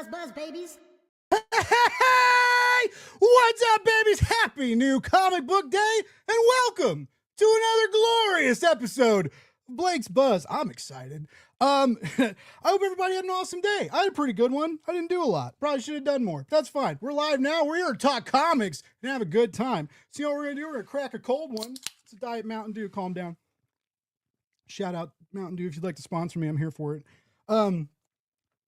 buzz, babies. Hey! What's up, babies? Happy new comic book day, and welcome to another glorious episode of Blake's Buzz. I'm excited. I hope everybody had an awesome day. I had a pretty good one. I didn't do a lot. Probably should have done more. That's fine. We're live now. We're here to talk comics and have a good time. So you know what we're gonna do? We're gonna crack a cold one. It's a Diet Mountain Dew. Calm down. Shout out Mountain Dew if you'd like to sponsor me. I'm here for it.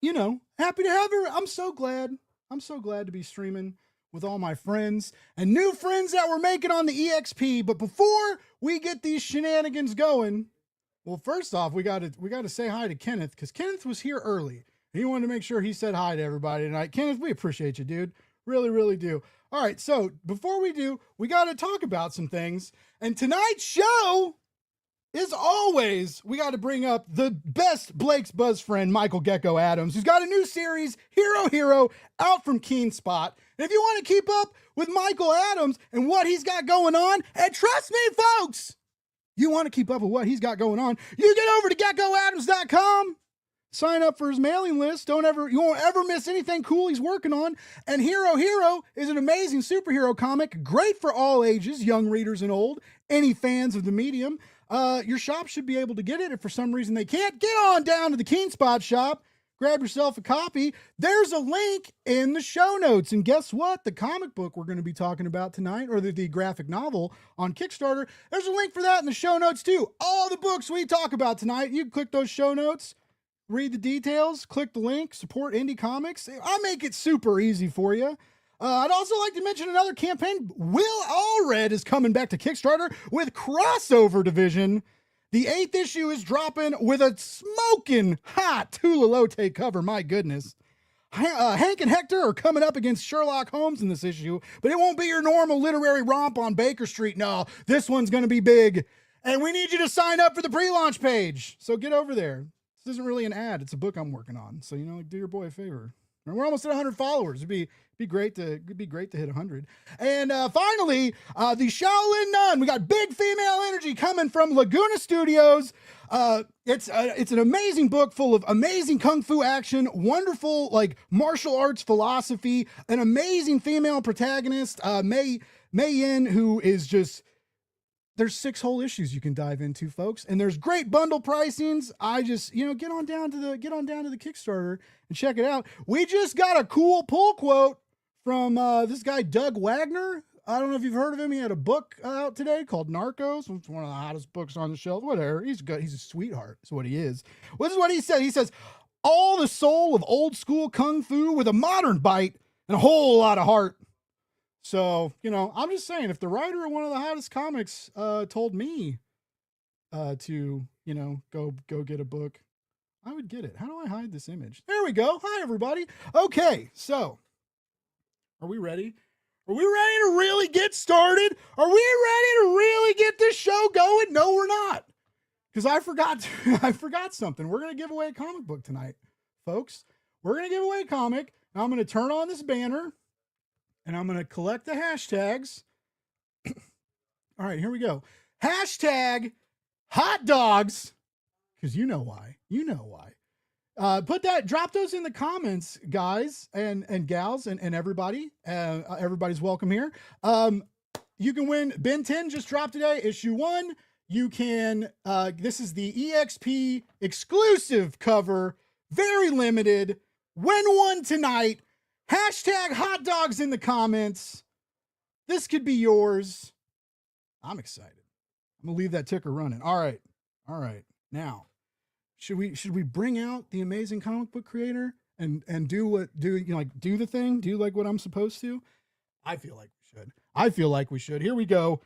You know, happy to have her. I'm so glad to be streaming with all my friends and new friends that we're making on the EXP. But before we get these shenanigans going, well, first off, we got to say hi to Kenneth, because Kenneth was here early. He wanted to make sure he said hi to everybody tonight. Kenneth, we appreciate you, dude. Really, really do. All right, so before we do, we got to talk about some things. And tonight's show, as always, we got to bring up the best Blake's Buzz friend, Michael Gecko Adams, who's got a new series, Hero, out from Keen Spot. And if you want to keep up with Michael Adams and what he's got going on, and trust me, folks, you want to keep up with what he's got going on, you get over to geckoadams.com, sign up for his mailing list. You won't ever miss anything cool he's working on. And Hero is an amazing superhero comic, great for all ages, young readers and old, any fans of the medium. Your shop should be able to get it. If for some reason they can't, get on down to the Keen Spot shop, grab yourself a copy. There's a link in the show notes. And guess what? The comic book we're going to be talking about tonight, or the graphic novel on Kickstarter, there's a link for that in the show notes too. All the books we talk about tonight, you can click those show notes, read the details, click the link, support indie comics. I make it super easy for you. I'd also like to mention another campaign. Will Allred is coming back to Kickstarter with Crossover Division. The 8th issue is dropping with a smoking hot Tula Lotte cover. My goodness. Hank and Hector are coming up against Sherlock Holmes in this issue, but it won't be your normal literary romp on Baker Street. No, this one's going to be big. And we need you to sign up for the pre-launch page. So get over there. This isn't really an ad. It's a book I'm working on. So, do your boy a favor. We're almost at 100 followers. It'd be great to hit 100. And finally, the Shaolin Nun. We got big female energy coming from Laguna Studios. It's an amazing book full of amazing kung fu action, wonderful martial arts philosophy, an amazing female protagonist, Mei Yin, who is just. There's 6 whole issues you can dive into, folks, and there's great bundle pricings. I just, get on down to the Kickstarter and check it out. We just got a cool pull quote from this guy Doug Wagner. I don't know if you've heard of him. He had a book out today called Narcos. It's one of the hottest books on the shelf. Whatever. He's good. He's a sweetheart. That's what he is. This is what he said. He says, "All the soul of old school kung fu with a modern bite and a whole lot of heart." So, I'm just saying, if the writer of one of the hottest comics told me to, go get a book, I would get it. How do I hide this image? There we go. Hi, everybody. Okay, so are we ready? Are we ready to really get started? Are we ready to really get this show going? No, we're not. Because I forgot something. We're going to give away a comic book tonight, folks. We're going to give away a comic. Now I'm going to turn on this banner. And I'm going to collect the hashtags. All right, here we go. Hashtag hot dogs. Because you know why. Drop those in the comments, guys and gals and everybody. Everybody's welcome here. You can win. Ben 10 just dropped today, issue 1. You can, this is the EXP exclusive cover. Very limited. Win one tonight. Hashtag hot dogs in the comments. This could be yours. I'm excited. I'm gonna leave that ticker running. All right. Now, should we bring out the amazing comic book creator and do the thing? Do what I'm supposed to? I feel like we should. Here we go.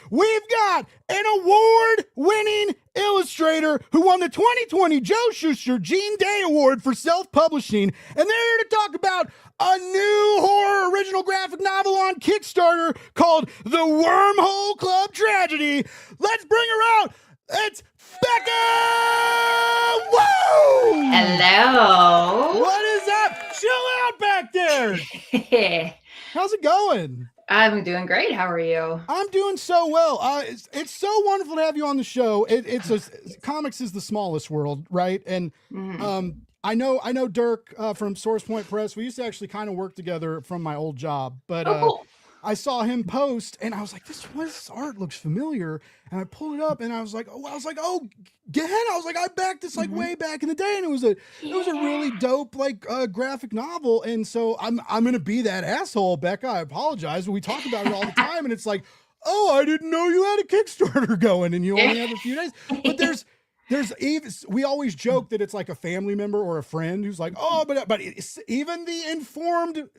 We've got an award-winning illustrator who won the 2020 Joe Shuster Gene Day Award for self-publishing, and they're here to talk about a new horror original graphic novel on Kickstarter called The Wormhole Club Tragedy. Let's bring her out. It's Becka! Woo! Hello. What is up? Chill out back there. How's it going? I'm doing great. How are you? I'm doing so well. It's so wonderful to have you on the show. Comics is the smallest world, right? And I know Dirk from Source Point Press. We used to actually kind of work together from my old job, but Oh, cool. I saw him post and I was like, this art looks familiar. And I pulled it up and I was like, oh, Gehenna. I was like, I backed this like way back in the day. And it was a really dope, like graphic novel. And so I'm going to be that asshole, Becca. I apologize. We talk about it all the time. And it's like, oh, I didn't know you had a Kickstarter going and you only have a few days. But there's even, we always joke that it's like a family member or a friend who's like, oh, but it's, even the informed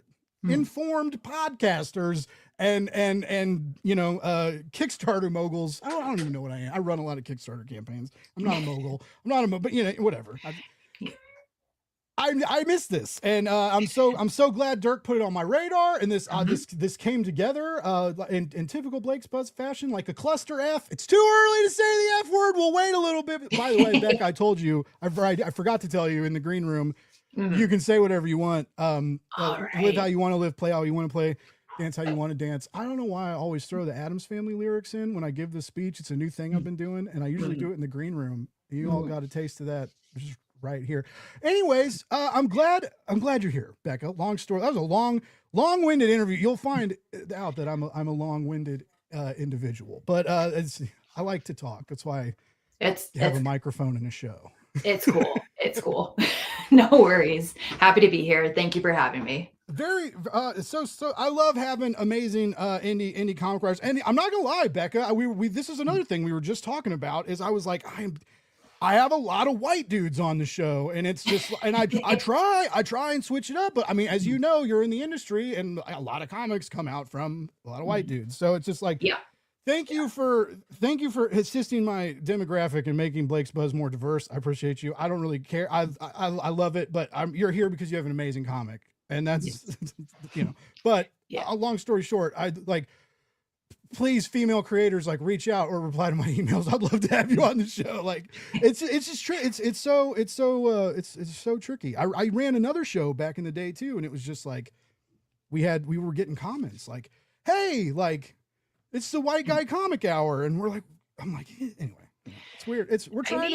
podcasters and Kickstarter moguls. I don't even know what I am. I run a lot of Kickstarter campaigns. I'm not a mogul. But whatever. I missed this, and I'm so glad Dirk put it on my radar, and this this came together in typical Blake's Buzz fashion, like a cluster F. It's too early to say the F word. We'll wait a little bit. By the way, Beck, I told you, I forgot to tell you in the green room. You can say whatever you want. Live how you want to live, play how you want to play, dance how you want to dance. I don't know why I always throw the Addams Family lyrics in when I give the speech. It's a new thing I've been doing, and I usually do it in the green room. You all got a taste of that just right here. Anyways, I'm glad you're here, Becca. Long story. That was a long-winded interview. You'll find out that I'm a long-winded individual, but I like to talk. That's why I have a microphone in a show. It's cool. It's cool. No worries. Happy to be here. Thank you for having me. Very so I love having amazing indie comic writers. And I'm not gonna lie, Becca, we this is another thing we were just talking about. Is I was like, I have a lot of white dudes on the show, and it's just, and I try and switch it up, but I mean, as you know, you're in the industry, and a lot of comics come out from a lot of white dudes, so it's just like, yeah. Thank you for assisting my demographic and making Blake's Buzz more diverse. I appreciate you. I don't really care. I love it, but you're here because you have an amazing comic, and that's But a long story short, I like. Please, female creators, like reach out or reply to my emails. I'd love to have you on the show. Like it's just it's so tricky. I ran another show back in the day too, and it was just like we were getting comments like, "Hey, like it's the white guy comic hour," and I'm like, anyway, it's weird. We're trying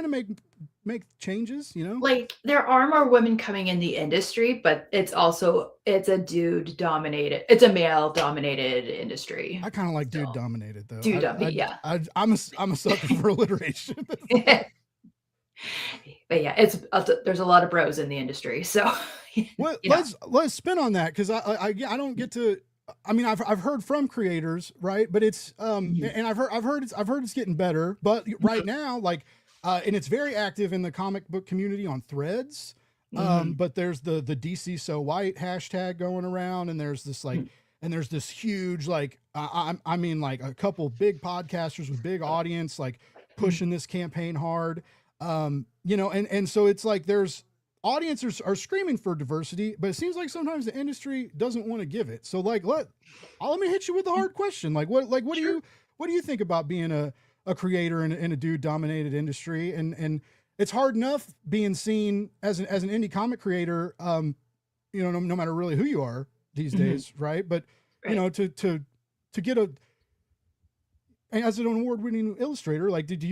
to make changes, Like there are more women coming in the industry, but it's a dude dominated. It's a male dominated industry. I kind of like dude dominated though. Yeah. I'm a sucker for alliteration. But yeah, there's a lot of bros in the industry. So let's spin on that, because I don't get to. I mean, I've heard from creators, right? But it's and I've heard it's getting better. But right now, like, and it's very active in the comic book community on Threads. But there's the DC So White hashtag going around, and there's this like, and there's this huge like, I mean, like a couple big podcasters with big audience like pushing this campaign hard. And so it's like there's. Audiences are screaming for diversity, but it seems like sometimes the industry doesn't want to give it. So like, let me hit you with the hard question. Like what do you think about being a creator in a dude dominated industry? And it's hard enough being seen as an indie comic creator, no matter really who you are these days. Right. But to get as an award-winning illustrator, like, did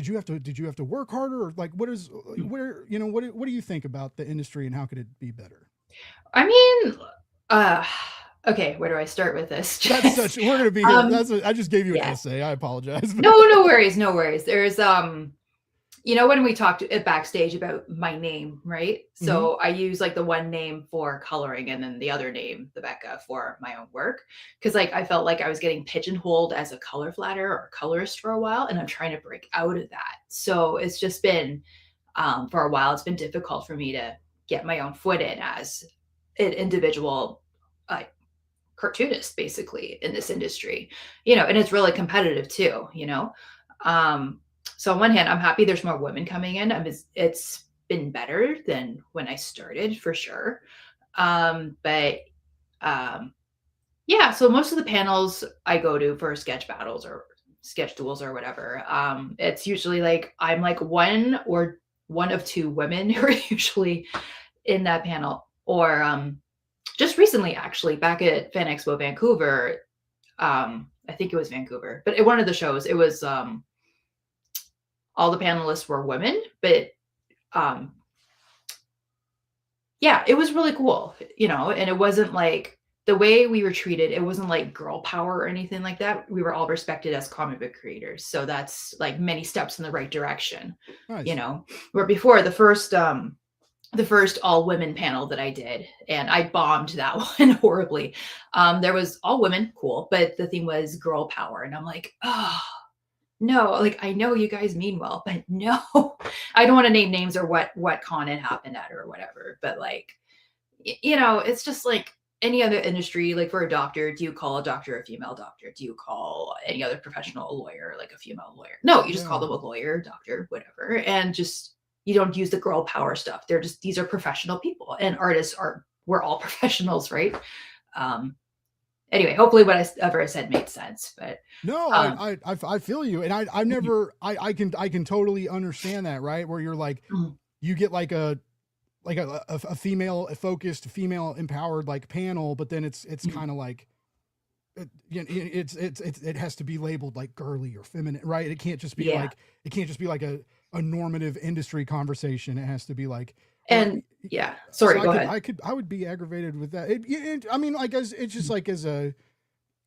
you have to work harder, or like what do you think about the industry and how could it be better? I mean, okay, where do I start with this? We're gonna be here. I just gave you an essay. I apologize. No worries. There's when we talked backstage about my name, right? So I use like the one name for coloring and then the other name, the Becca, for my own work. Cause like I felt like I was getting pigeonholed as a color flatter or colorist for a while, and I'm trying to break out of that. So it's just been, for a while, it's been difficult for me to get my own foot in as an individual cartoonist, basically, in this industry, and it's really competitive too, So on one hand, I'm happy there's more women coming in. It's been better than when I started, for sure. So most of the panels I go to for sketch battles or sketch duels or whatever, it's usually like I'm like one of two women who are usually in that panel. Or just recently, actually, back at Fan Expo Vancouver, I think it was Vancouver, but at one of the shows, it was all the panelists were women, but yeah, it was really cool, you know, and it wasn't like the way we were treated, it wasn't like girl power or anything like that. We were all respected as comic book creators. So that's like many steps in the right direction, you Nice. know. Where before the first all women panel that I did, and I bombed that one horribly. There was all women, cool, but the theme was girl power. And I'm like, oh, no, like I know you guys mean well, but no, I don't want to name names or what con it happened at or whatever. But like, you know, it's just like any other industry. Like for a doctor, do you call a doctor a female doctor? Do you call any other professional a lawyer like a female lawyer? No, you just call Yeah. them a lawyer, doctor, whatever, and just you don't use the girl power stuff. They're just these are professional people, and artists are we're all professionals, right? Um, anyway, hopefully what I said made sense. But No, um, I feel you, and I've never I can totally understand that, right? Where you're like mhm, you get like a female focused, female empowered like panel, but then it's mhm, kind of like it has to be labeled like girly or feminine, right? It can't just be yeah, like a normative industry conversation. It has to be like or and yeah. so Sorry, go ahead. I would be aggravated with that. I mean, like as it's just like as a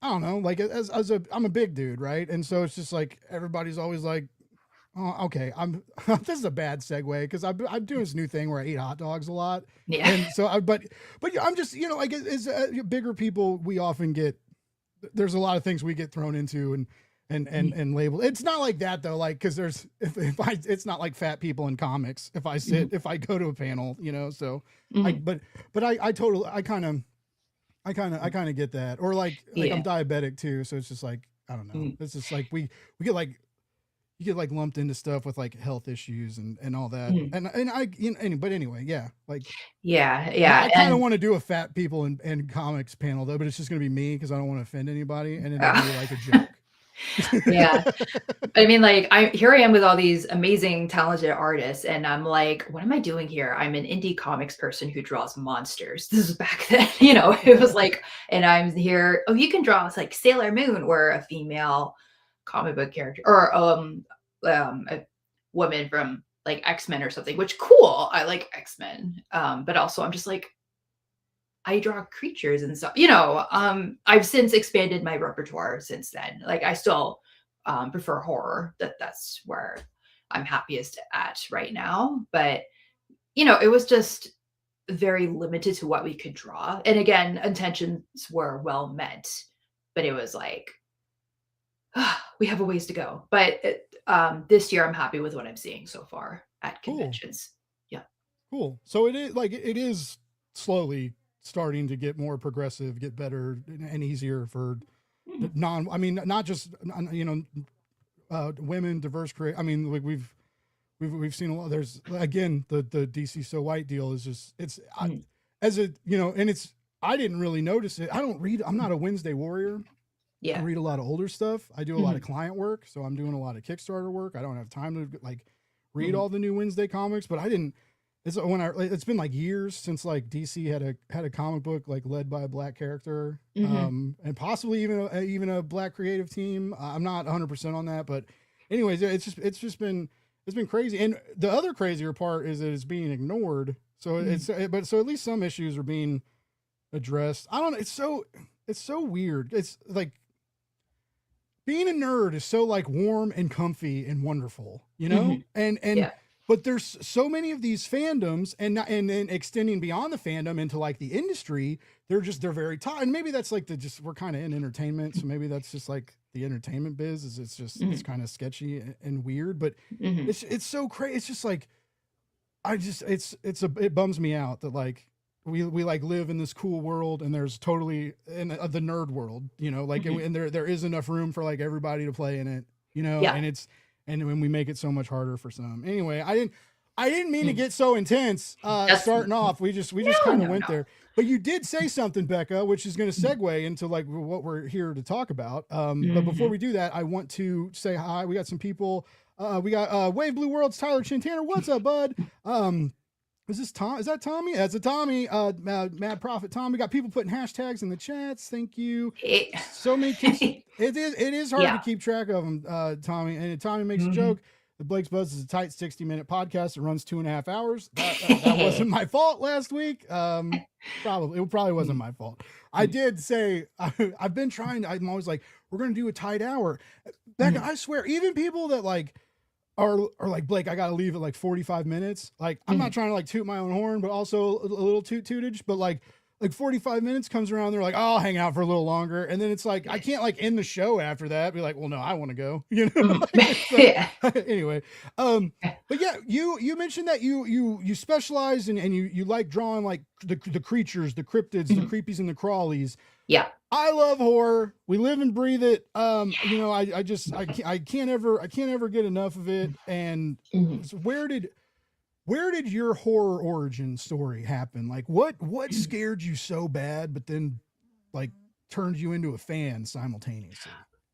I don't know, like as a I'm a big dude, right? And so it's just like everybody's always like, oh, okay, I'm this is a bad segue because I'm doing this new thing where I eat hot dogs a lot, Yeah. and so but yeah, I'm just like as bigger people we often get there's a lot of things we get thrown into and labeled. It's not like that though, like because there's if I it's not like fat people in comics if I go to a panel, so I Mhm. but I totally I kind of get that. Or like I'm Yeah. diabetic too, so it's just like I don't know. Mhm. It's just like we get like you get like lumped into stuff with like health issues and all that. Mhm. And I but anyway, yeah. Like Yeah, yeah, I kind of and want to do a fat people and comics panel though, but it's just going to be me because I don't want to offend anybody, and it'll be like a joke. yeah. I mean, like, I am with all these amazing, talented artists, and I'm like, what am I doing here? I'm an indie comics person who draws monsters. This is back then, you know, it was like, and I'm here. Oh, you can draw it's like Sailor Moon or a female comic book character or a woman from like X-Men or something, which cool. I like X-Men. But also I'm just like, I draw creatures and stuff. You know, I've since expanded my repertoire since then. Like I still prefer horror. That's where I'm happiest at right now. But you know, it was just very limited to what we could draw. And again, intentions were well meant, but it was like we have a ways to go. But this year, I'm happy with what I'm seeing so far at Cool. conventions. Yeah. Cool. So it is like it is slowly starting to get more progressive, get better and easier for Mhm. I mean, not just, women, diverse create. I mean, like we've seen a lot. There's again, the DC So White deal is just, Mhm. as a, and I didn't really notice it. I'm not a Wednesday warrior. I Yeah. read a lot of older stuff. I do a lot of Mhm. client work. So I'm doing a lot of Kickstarter work. I don't have time to like read Mhm. all the new Wednesday comics, but I didn't, it's been like years since like DC had a comic book like led by a black character, Mhm. and possibly even a black creative team. I'm not 100% on that, but anyways, it's been crazy. And the other crazier part is that it's being ignored. So Mhm. but so at least some issues are being addressed. I don't know. It's so weird. It's like being a nerd is so like warm and comfy and wonderful, Mhm. and Yeah. but there's so many of these fandoms and then extending beyond the fandom into like the industry, they're very tight. And maybe that's like we're kind of in entertainment, so maybe that's just like the entertainment biz is it's Mhm. kind of sketchy and weird, but Mhm. it's so crazy. It's just like it bums me out that like we like live in this cool world and there's totally in the nerd world, like Mhm. and there is enough room for like everybody to play in it, Yeah. and when we make it so much harder for some. Anyway, I didn't mean to Mm. get so intense That's starting off. We just no, kind of no, went no. there. But you did say something, Becca, which is going to Mhm. segue into like what we're here to talk about. But before Mhm. we do that, I want to say hi. We got some people. We got Wave Blue World's Tyler Chintana. What's up, bud? Um, is this Tom? Is that Tommy? That's a Tommy. Mad Prophet Tom. We got people putting hashtags in the chats. Thank you. It So many. It is hard to yeah. keep track of them, Tommy. And Tommy makes a Mhm. joke. The Blake's Buzz is a tight 60-minute podcast that runs 2.5 hours. That wasn't my fault last week. Probably it probably wasn't my fault. I did say I've been trying. I'm always like, we're gonna do a tight hour. Becca, I swear, even people that like are like, Blake, I gotta leave at like 45 minutes. Like, I'm not trying to like toot my own horn, but also a little tootage. But like 45 minutes comes around, they're like, oh, I'll hang out for a little longer. And then it's like, I can't like end the show after that. Be like, well, no, I want to go, you know? Yeah. Anyway. But yeah, you mentioned that you specialize and you like drawing like the creatures, the cryptids, the creepies and the crawlies. Yeah. I love horror. We live and breathe it. You know, I can't ever get enough of it. And so where did your horror origin story happen? Like what scared you so bad, but then like turned you into a fan simultaneously?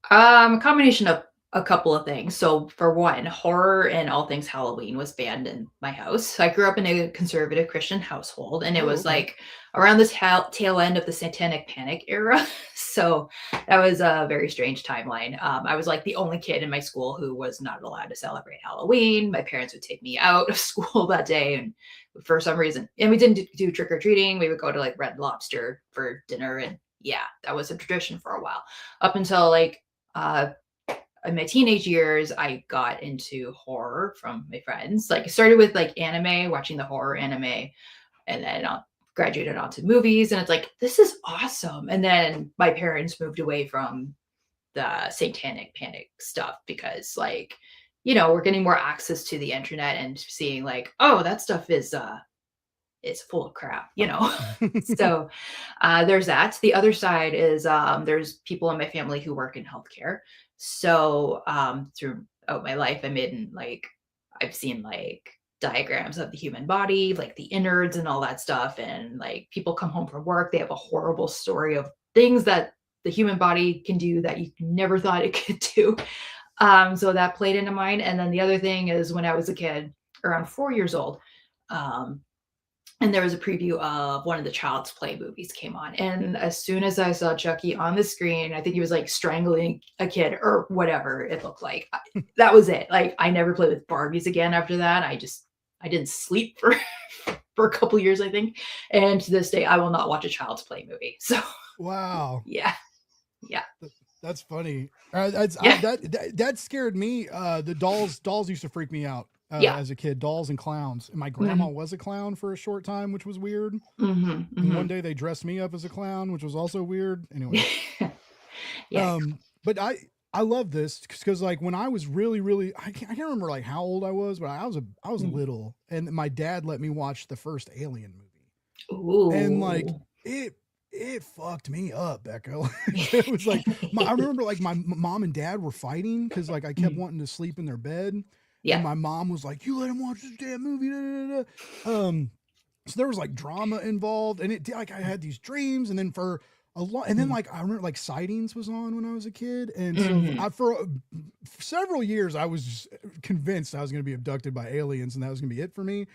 A combination of a couple of things. So for one, horror and all things Halloween was banned in my house. I grew up in a conservative Christian household, and it was like around this tail end of the Satanic Panic era. So that was a very strange timeline. I was like the only kid in my school who was not allowed to celebrate Halloween. My parents would take me out of school that day, and for some reason, and we didn't do trick or treating. We would go to like Red Lobster for dinner, and yeah, that was a tradition for a while, up until like in my teenage years, I got into horror from my friends. Like, I started with like anime, watching the horror anime, and then graduated onto movies. And it's like, this is awesome. And then my parents moved away from the Satanic Panic stuff because, like, you know, we're getting more access to the internet and seeing like, oh, that stuff is full of crap, you know. So there's that. The other side is there's people in my family who work in healthcare. So throughout my life, I've seen like diagrams of the human body, like the innards and all that stuff. And like people come home from work, they have a horrible story of things that the human body can do that you never thought it could do. So that played into mine. And then the other thing is when I was a kid, around 4 years old, and there was a preview of one of the Child's Play movies came on. And as soon as I saw Chucky on the screen, I think he was like strangling a kid or whatever it looked like. That was it. Like, I never played with Barbies again after that. I didn't sleep for a couple years, I think. And to this day, I will not watch a Child's Play movie. So wow. Yeah. That's funny. That scared me. The dolls used to freak me out. As a kid, dolls and clowns. And my grandma was a clown for a short time, which was weird. And one day they dressed me up as a clown, which was also weird. Anyway. But I love this because like when I was really, I can't remember like how old I was, but I was little, and my dad let me watch the first Alien movie. Ooh. And like it fucked me up, Becca. It was like I remember like my mom and dad were fighting because like I kept wanting to sleep in their bed. Yeah. And my mom was like, you let him watch this damn movie. Da, da, da. So there was like drama involved, and it like I had these dreams, and then for a lot, and then like I remember like Sightings was on when I was a kid, and so for several years I was convinced I was going to be abducted by aliens, and that was going to be it for me.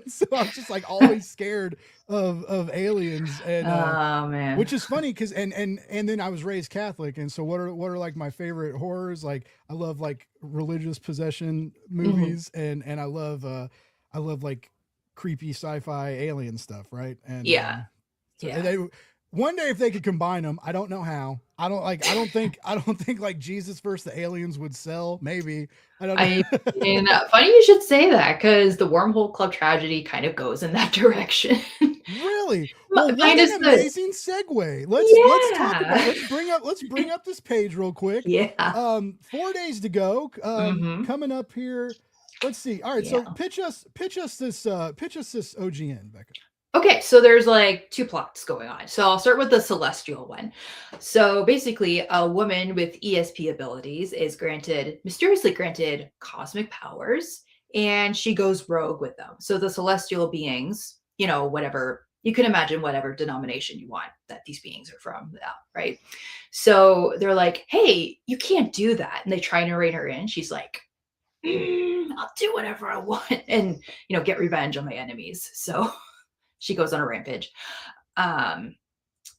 So I was just like always scared of aliens, and oh man, which is funny because and then I was raised Catholic, and so what are like my favorite horrors? Like I love like religious possession movies, and I love like creepy sci-fi alien stuff, right? And one day if they could combine them, I don't know how. I don't think like Jesus versus the aliens would sell. Maybe I don't know. mean, funny you should say that because the Wormhole Club Tragedy kind of goes in that direction. Really? Well, what an amazing segue. Let's talk about. Let's bring up this page real quick. Yeah. 4 days to go. Coming up here. Let's see. All right. So pitch us this OGN, Becca. Okay, so there's like two plots going on. So I'll start with the celestial one. So basically, a woman with ESP abilities is mysteriously granted cosmic powers, and she goes rogue with them. So the celestial beings, you know, whatever, you can imagine whatever denomination you want that these beings are from, right? So they're like, hey, you can't do that. And they try to rein her in. She's like, I'll do whatever I want and, you know, get revenge on my enemies. So she goes on a rampage. And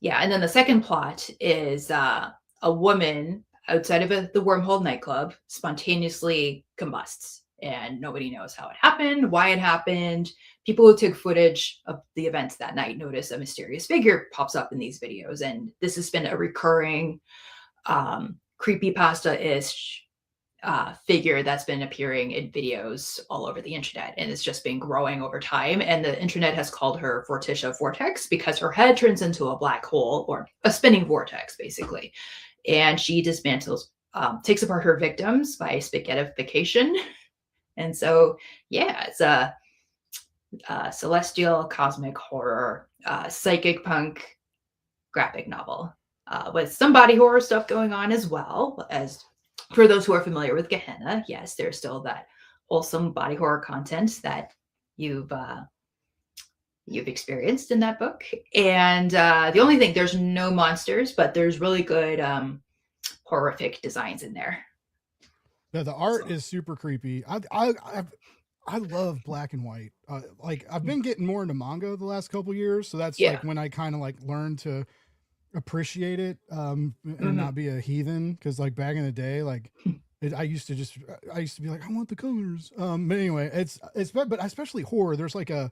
then the second plot is a woman outside of the Wormhole nightclub spontaneously combusts, and nobody knows how it happened, why it happened. People who took footage of the events that night notice a mysterious figure pops up in these videos, and this has been a recurring creepypasta-ish figure that's been appearing in videos all over the internet, and it's just been growing over time. And the internet has called her Vorticia Vortex because her head turns into a black hole, or a spinning vortex, basically. And she dismantles, takes apart her victims by spaghettification. And so, yeah, it's a celestial cosmic horror, psychic punk graphic novel with some body horror stuff going on, as well as, for those who are familiar with Gehenna, yes, there's still that wholesome body horror content that you've experienced in that book. And the only thing, there's no monsters, but there's really good horrific designs in there. Yeah, the art is super creepy. I love black and white. Like, I've been getting more into manga the last couple years, so that's like when I kind of like learned to appreciate it and not be a heathen, because like back in the day, like I used to be like, I want the colors. But anyway, it's but especially horror, there's like a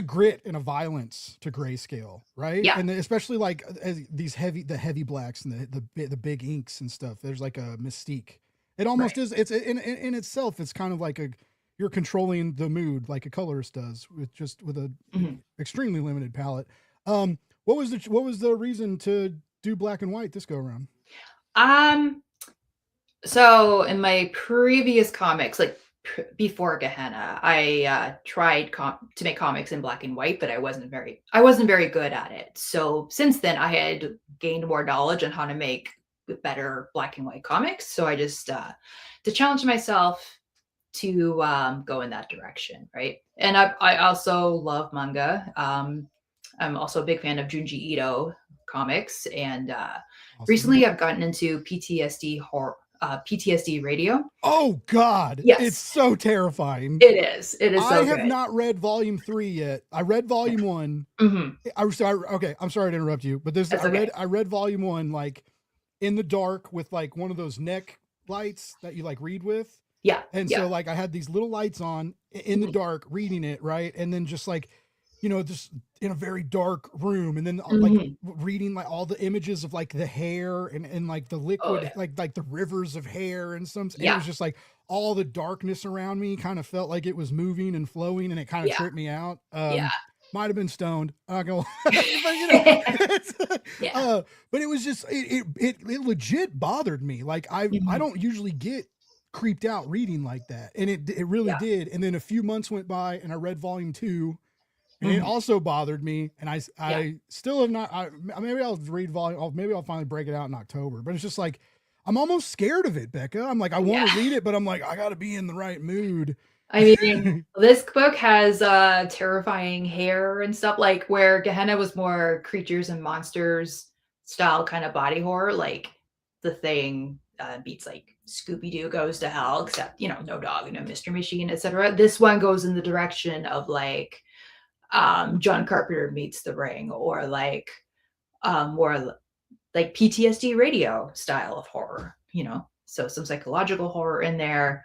grit and a violence to grayscale, right? Yeah. And especially like the heavy blacks and the big inks and stuff. There's like a mystique. It almost is. It's in itself. It's kind of like you're controlling the mood like a colorist does with a extremely limited palette. What was the reason to do black and white this go around? So in my previous comics, like before Gehenna, I tried to make comics in black and white, but I wasn't very good at it. So since then, I had gained more knowledge on how to make better black and white comics. So I just to challenge myself to go in that direction, right? And I also love manga. I'm also a big fan of Junji Ito comics, and recently I've gotten into PTSD horror. PTSD radio. Oh God. Yes. It's so terrifying. It is. It is. I have not read volume 3 yet. I read volume 1. Okay. I'm sorry to interrupt you, but I read volume 1, like in the dark with like one of those neck lights that you like read with. Yeah. And so like I had these little lights on in the dark reading it. Right. And then just like, just in a very dark room, and then like reading like all the images of like the hair and like the liquid, like the rivers of hair and some, and it was just like all the darkness around me kind of felt like it was moving and flowing, and it kind of tripped me out. Might have been stoned. I'm not gonna lie. But it was just, it legit bothered me. Like I don't usually get creeped out reading like that. And it really did. And then a few months went by and I read volume 2. And it also bothered me, and I still have not. Maybe I'll read volume. Maybe I'll finally break it out in October. But it's just like I'm almost scared of it, Becca. I'm like, I want to read it, but I'm like, I got to be in the right mood. I mean, this book has terrifying hair and stuff. Like where Gehenna was more creatures and monsters style kind of body horror. Like The Thing beats like Scooby-Doo Goes to Hell, except no dog, no Mystery Machine, etc. This one goes in the direction of like John Carpenter meets The Ring, or like more like PTSD radio style of horror, so some psychological horror in there,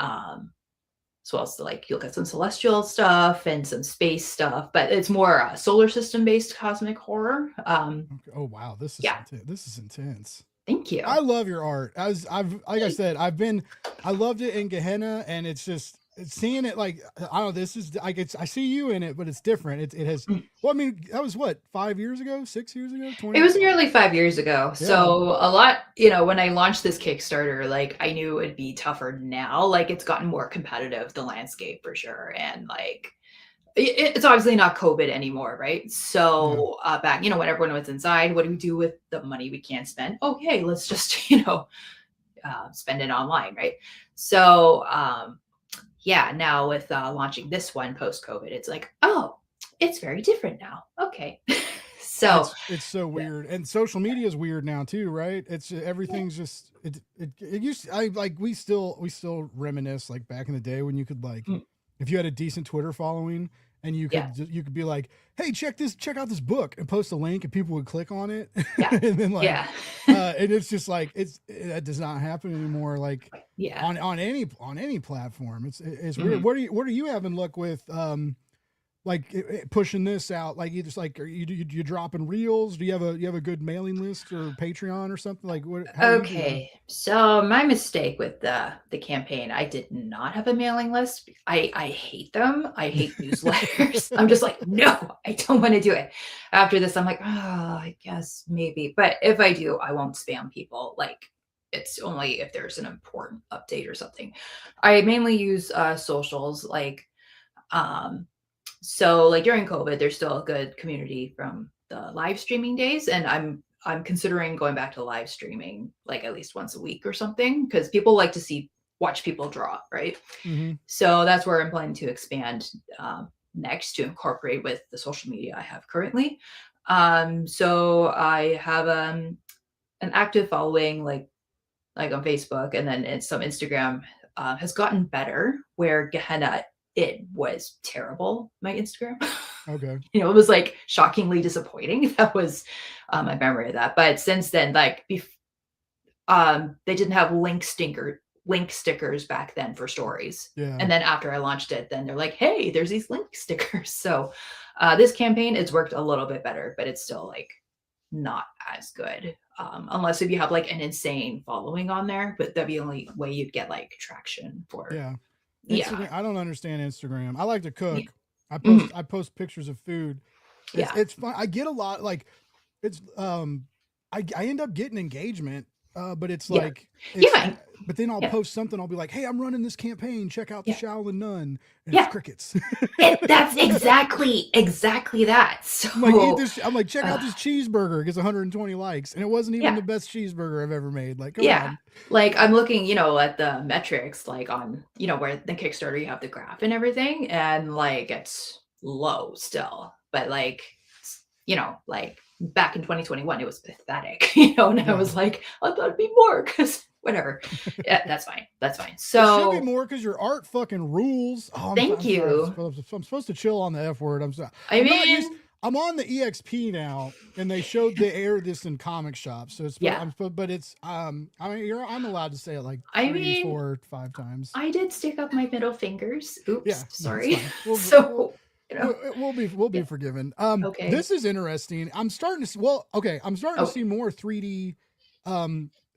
as well as like you'll get some celestial stuff and some space stuff, but it's more solar system based cosmic horror. Oh wow, this is intense. Thank you. I love your art. I loved it in Gehenna, and it's just seeing it like, I don't know, I see you in it, but it's different. It has, well, I mean, that was what, 5 years ago, 6 years ago, 20? It was nearly 5 years ago. Yeah. So a lot, when I launched this Kickstarter, like I knew it'd be tougher now. Like it's gotten more competitive, the landscape for sure. And like, it's obviously not COVID anymore, right? So back, when everyone was inside, what do we do with the money we can't spend? Okay, let's just, spend it online, right? So, now with launching this one post-COVID, it's like, oh, it's very different now. Okay. So it's so weird. And social media is weird now too, right? It's everything's just, it used to, we still reminisce like back in the day when you could like, if you had a decent Twitter following and you could be like, hey, check out this book, and post a link, and people would click on it. Yeah. And then like, Yeah. and it's just like, that does not happen anymore. Like Yeah. on any platform, it's weird. Mhm. What are you having luck with? Like pushing this out, like either like, are you dropping reels? Do you have a good mailing list or Patreon or something? Like what? How are you doing? Okay, so my mistake with the campaign, I did not have a mailing list. I hate them. I hate newsletters. I'm just like, no, I don't want to do it. After this, I'm like, oh, I guess maybe. But if I do, I won't spam people. Like, it's only if there's an important update or something. I mainly use socials, like um so like during COVID, there's still a good community from the live streaming days, and I'm considering going back to live streaming like at least once a week or something, because people like to watch people draw, right? Mm-hmm. So that's where I'm planning to expand next, to incorporate with the social media I have currently. So I have an active following, like on Facebook, and then some Instagram has gotten better. Where Gehenna, it was terrible. My Instagram, Okay. it was like shockingly disappointing. That was my memory of that. But since then, like they didn't have link stickers back then for stories. Yeah. And then after I launched it, then they're like, hey, there's these link stickers. So this campaign, it's worked a little bit better, but it's still like not as good. Unless if you have like an insane following on there, but that'd be the only way you'd get like traction for. Yeah. Yeah. Instagram. I don't understand Instagram. I like to cook. Yeah. I post pictures of food. Yeah. It's fun. I get a lot, like it's I end up getting engagement, but it's Yeah. like Yeah. but then I'll Yeah. post something, I'll be like, hey, I'm running this campaign, check out the Yeah. Shaolin Nun, and Yeah. it's crickets. That's exactly that. So I'm like, eat this. I'm like, check out this cheeseburger. It gets 120 likes, and it wasn't even Yeah. the best cheeseburger I've ever made. Like, come yeah. on. Like I'm looking, at the metrics, like on, where the Kickstarter you have the graph and everything, and like it's low still. But like, like back in 2021, it was pathetic, and I Yeah. was like, I thought it'd be more, because whatever. Yeah, that's fine. That's fine. It So should be more because your art fucking rules. Oh, Thank I'm sorry. you. I'm supposed to chill on the F word. I'm sorry. I I'm not mean, used. I'm on the EXP now, and they showed they air this in comic shops. So it's Yeah. but it's I mean I'm allowed to say it like I 3, mean, 4, 5 times. I did stick up my middle fingers. Oops, Yeah, no, it's sorry. fine. We'll, So, we'll be Yeah. forgiven. Okay. This is interesting. I'm starting to see, I'm starting to see more 3D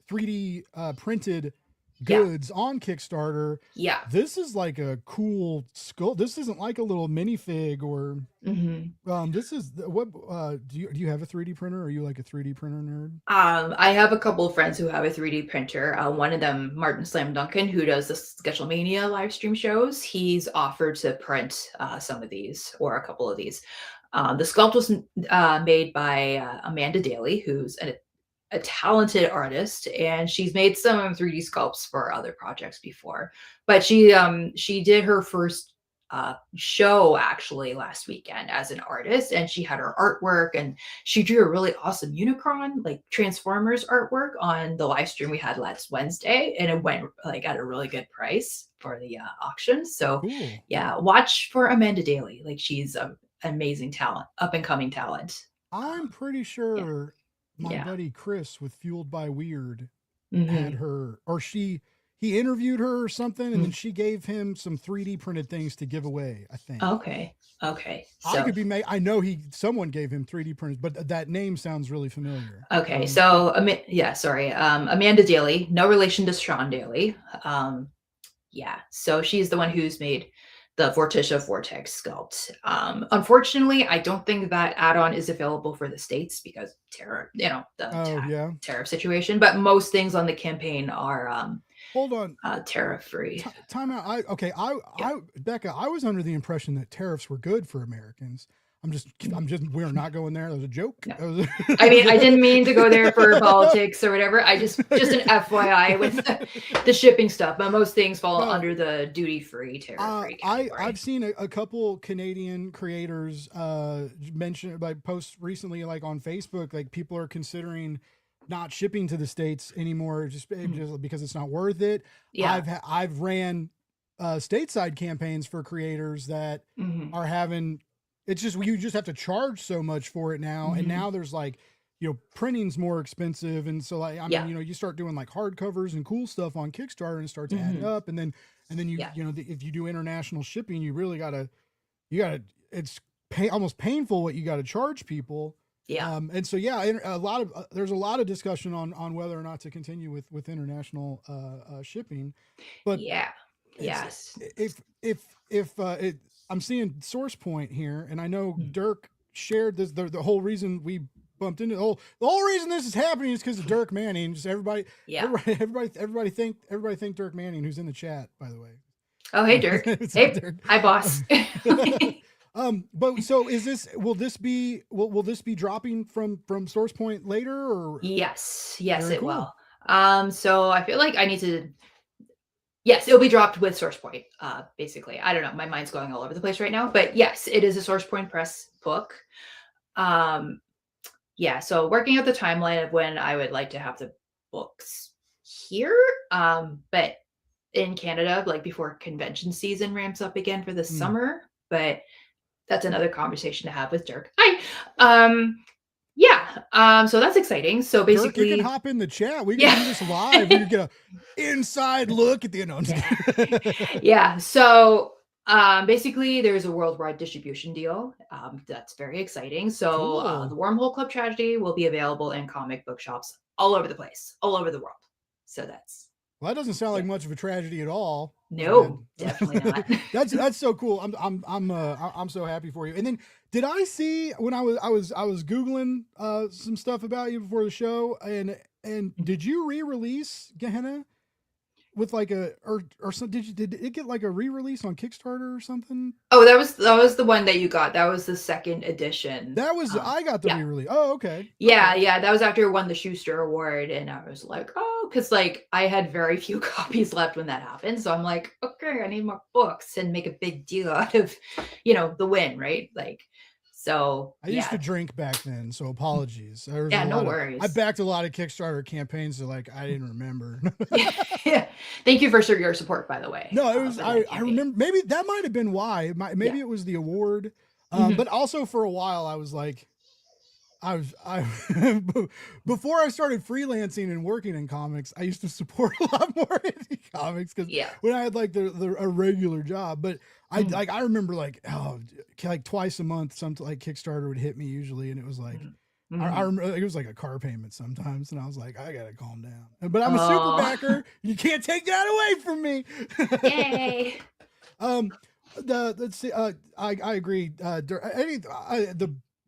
3D printed goods on Kickstarter. Yeah. This is like a cool skull. This isn't like a little minifig or this is what do you have a 3D printer? Are you like a 3D printer nerd? I have a couple of friends who have a 3D printer. One of them, Martin Slam Duncan, who does the Sketchelmania live stream shows, he's offered to print some of these, or a couple of these. The sculpt was made by Amanda Daly, who's a talented artist, and she's made some 3D sculpts for other projects before. But she did her first show actually last weekend as an artist, and she had her artwork, and she drew a really awesome Unicron, like Transformers artwork, on the live stream we had last Wednesday, and it went like at a really good price for the auction. So Cool. yeah, watch for Amanda Daly. Like she's an amazing talent, up and coming talent. I'm pretty sure my Yeah. buddy Chris with Fueled by Weird Mhm. had her, or he interviewed her or something, and then Mm. she gave him some 3D printed things to give away, I think. Okay. I So could be made. I know someone gave him 3D printed, but that name sounds really familiar. okay. So sorry. Amanda Daly, no relation to Sean Daly. Yeah. So she's the one who's made the Vorticia Vortex sculpt. Unfortunately, I don't think that add-on is available for the States because tariff, the tariff situation. But most things on the campaign are hold on, tariff free. Time out. Becka, I was under the impression that tariffs were good for Americans. We're not going there. That was a joke. No. I mean, I didn't mean to go there for politics or whatever. I just an FYI with the shipping stuff, but most things fall under the duty-free, tariff-free category. I've seen a couple Canadian creators mention, like, posts recently, like on Facebook, like people are considering not shipping to the States anymore just because it's not worth it. Yeah. I've ran stateside campaigns for creators that Mhm. are having. It's just you just have to charge so much for it now, and Mhm. now there's like, printing's more expensive, and so like I mean, Yeah. you start doing like hardcovers and cool stuff on Kickstarter, and it starts adding Mhm. up, and then Yeah. if you do international shipping, you really gotta it's almost painful what you got to charge people. Yeah. And so yeah, there's a lot of discussion on whether or not to continue with international shipping, but Yeah. it's Yes. if I'm seeing source point here, and I know Mm. Dirk shared this. The whole reason we bumped into the whole reason this is happening is because of Dirk Manning. Just Yeah. everybody think Dirk Manning, who's in the chat, by the way. Oh, hey, Dirk. What's up, Hey. Dirk? Hi, boss. But so will this be dropping from source point later, or Yes. Yes, very it cool? will. So I feel like I need to. Yes, it'll be dropped with SourcePoint. Basically, I don't know. My mind's going all over the place right now, but yes, it is a SourcePoint Press book. Um, yeah. So working out the timeline of when I would like to have the books here, but in Canada, like before convention season ramps up again for the Mm. summer. But that's another conversation to have with Dirk. Hi. Yeah. So that's exciting. So Dirk, you can basically, hop in the chat. We can yeah. do this live. We can get a inside look at the unknowns. Yeah. So basically, there's a worldwide distribution deal. That's very exciting. So the Cool. Wormhole Club Tragedy will be available in comic book shops all over the place, all over the world. So that's Well, that doesn't sound like yeah. much of a tragedy at all. No, definitely not. That's so cool. I'm so happy for you. And then did I see when I was googling some stuff about you before the show, and did you re-release Gehenna with like a or some did it get like a re-release on Kickstarter or something? Oh, that was the one that you got. That was the second edition. That was I got the Yeah. re-release. Oh, okay. Yeah, Okay. yeah, that was after I won the Schuster Award, and I was like, "Oh," because like, I had very few copies left when that happened, so I'm like, "Okay, I need more books," and make a big deal out of, the win, right? Like, so, I used to yeah. drink back then, so apologies. There was Yeah, a no lot of I worries. backed a lot of Kickstarter campaigns that like I didn't remember. Yeah. Thank you for your support, by the way, No, it was for that I campaign. remember maybe that might have been why. Yeah. Maybe it was the award. Mhm. But also for a while I was like I before I started freelancing and working in comics, I used to support a lot more indie comics because Yeah. when I had like a regular job. But Mhm. I remember like like twice a month something like Kickstarter would hit me usually, and it was like Mhm. I Mhm. remember it was like a car payment sometimes, and I was like, I gotta calm down. But I'm a super Oh. backer. You can't take that away from me. Yay. um, let's see. I agree.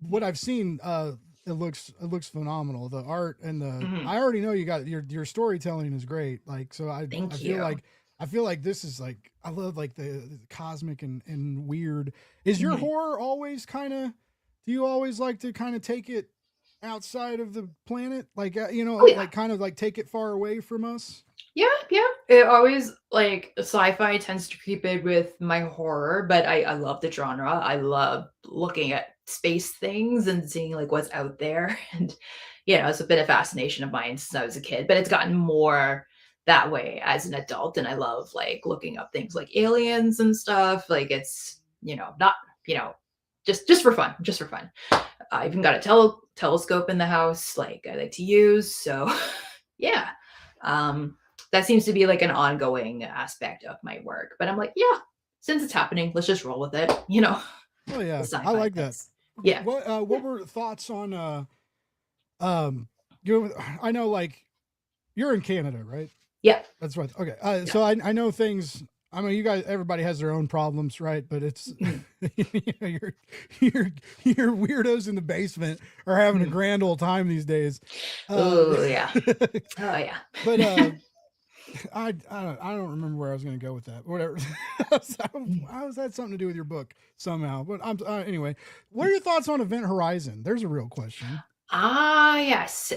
What I've seen, it looks phenomenal. The art and Mhm. I already know you got your storytelling is great. Like so, I Thank feel you. like this is like I love like the cosmic and weird. Is your Mhm. horror always kind of? Do you always like to kind of take it outside of the planet, like Oh, yeah. like kind of like take it far away from us? Yeah, yeah. It always like sci-fi tends to creep in with my horror, but I love the genre. I love looking at space things and seeing like what's out there. And it's been a fascination of mine since I was a kid, but it's gotten more that way as an adult. And I love like looking up things like aliens and stuff. Like it's, not, just for fun, just for fun. I even got a telescope in the house, like I like to use. So yeah. Um, that seems to be like an ongoing aspect of my work. But I'm like, yeah, since it's happening, let's just roll with it. Oh The yeah, I sci-fi like that. things. Yeah. What were thoughts on um you I know like you're in Canada, right? Yeah. That's right. Okay. Yeah. So I know things. I mean, you guys, everybody has their own problems, right? But it's Mhm. your weirdos in the basement are having a Mhm. grand old time these days. Oh yeah. Oh yeah. But I don't remember where I was going to go with that. Whatever. How does that something to do with your book somehow? But I'm anyway. What are your thoughts on Event Horizon? There's a real question. Yes.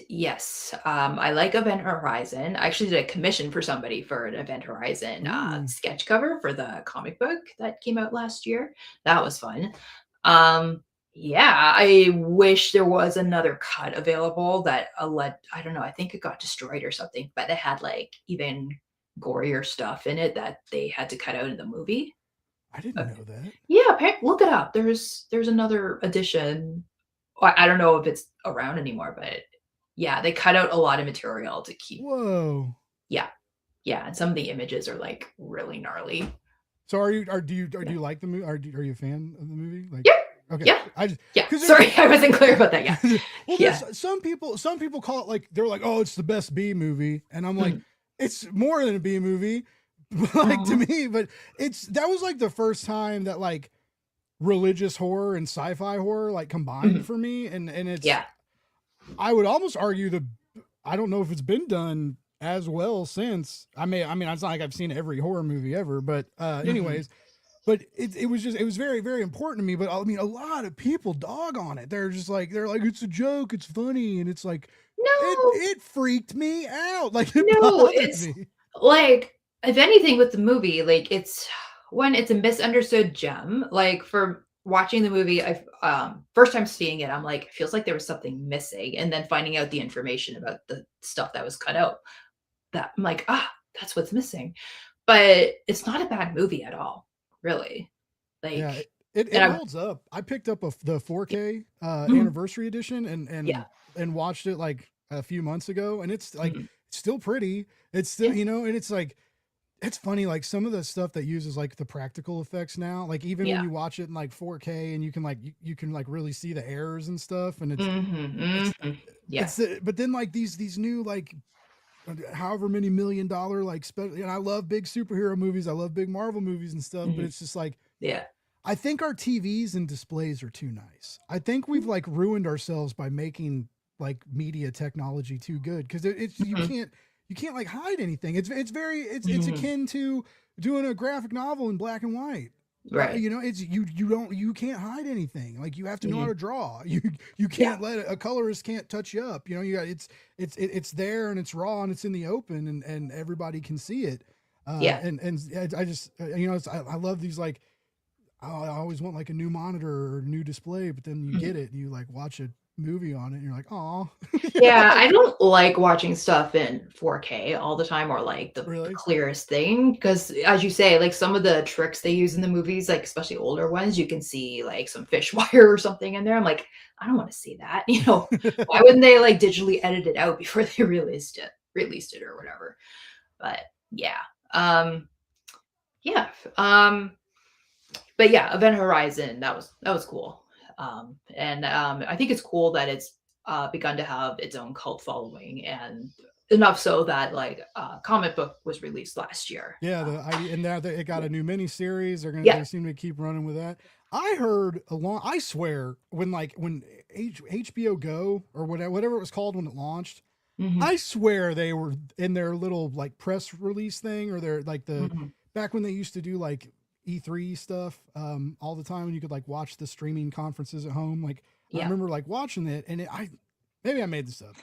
Yes. I like Event Horizon. I actually did a commission for somebody for an Event Horizon Ooh. sketch cover for the comic book that came out last year. That was fun. Um, yeah, I wish there was another cut available that led, I don't know, I think it got destroyed or something, but it had like even gorier stuff in it that they had to cut out in the movie. I didn't know that. Yeah, look it up. There's another edition. I don't know if it's around anymore, but yeah, they cut out a lot of material to keep. Whoa. Yeah, yeah, and some of the images are like really gnarly. So do you like the movie? Are you a fan of the movie? Like, Yeah. okay. Yeah. Sorry, I wasn't clear about that. Yeah. Well, yeah. Some people call it like, they're like, oh, it's the best B movie, and I'm like, it's more than a B movie, like to me. But that was like the first time that like religious horror and sci-fi horror like combined for me, and it's I would almost argue I don't know if it's been done as well since. I mean, it's not like I've seen every horror movie ever, but anyways. But it was very, very important to me. But I mean, a lot of people dog on it. They're like, it's a joke, it's funny, and it's like, no, it freaked me out. Like, it's me. Like, if anything with the movie, like it's a misunderstood gem. Like for watching the movie, first time seeing it, I'm like, it feels like there was something missing, and then finding out the information about the stuff that was cut out, that I'm like, that's what's missing. But it's not a bad movie at all. Really, like, yeah, it holds up. I picked up the 4K anniversary edition and watched it like a few months ago, and it's like it's still pretty. It's still and it's like, it's funny, like some of the stuff that uses like the practical effects now, like even when you watch it in like 4K and you can like really see the errors and stuff, and it's but then like these new like however many $1 million like special, and I love big superhero movies, I love big Marvel movies and stuff, but it's just like, I think our TVs and displays are too nice. I think we've like ruined ourselves by making like media technology too good, because it's you can't like hide anything. It's akin to doing a graphic novel in black and white. Right. It's you can't hide anything. Like, you have to know how to draw. You can't let a colorist can't touch you up. You got it's there, and it's raw, and it's in the open, and everybody can see it. And I just I love these, like, I always want like a new monitor or a new display, but then you get it and you like watch a movie on it and you're like, oh. Yeah, I don't like watching stuff in 4K all the time, or like the clearest thing, because as you say, like some of the tricks they use in the movies, like especially older ones, you can see like some fish wire or something in there. I'm like, I don't want to see that. Why wouldn't they like digitally edit it out before they released it or whatever? But but yeah, Event Horizon, that was cool. And I think it's cool that it's begun to have its own cult following, and enough so that like comic book was released last year. And now it got a new mini series. They seem to keep running with that. I heard I swear, when HBO Go or whatever it was called when it launched, I swear they were in their little like press release thing, or their like back when they used to do like E3 stuff all the time, and you could like watch the streaming conferences at home. Like, I remember like watching it, and maybe I made this up,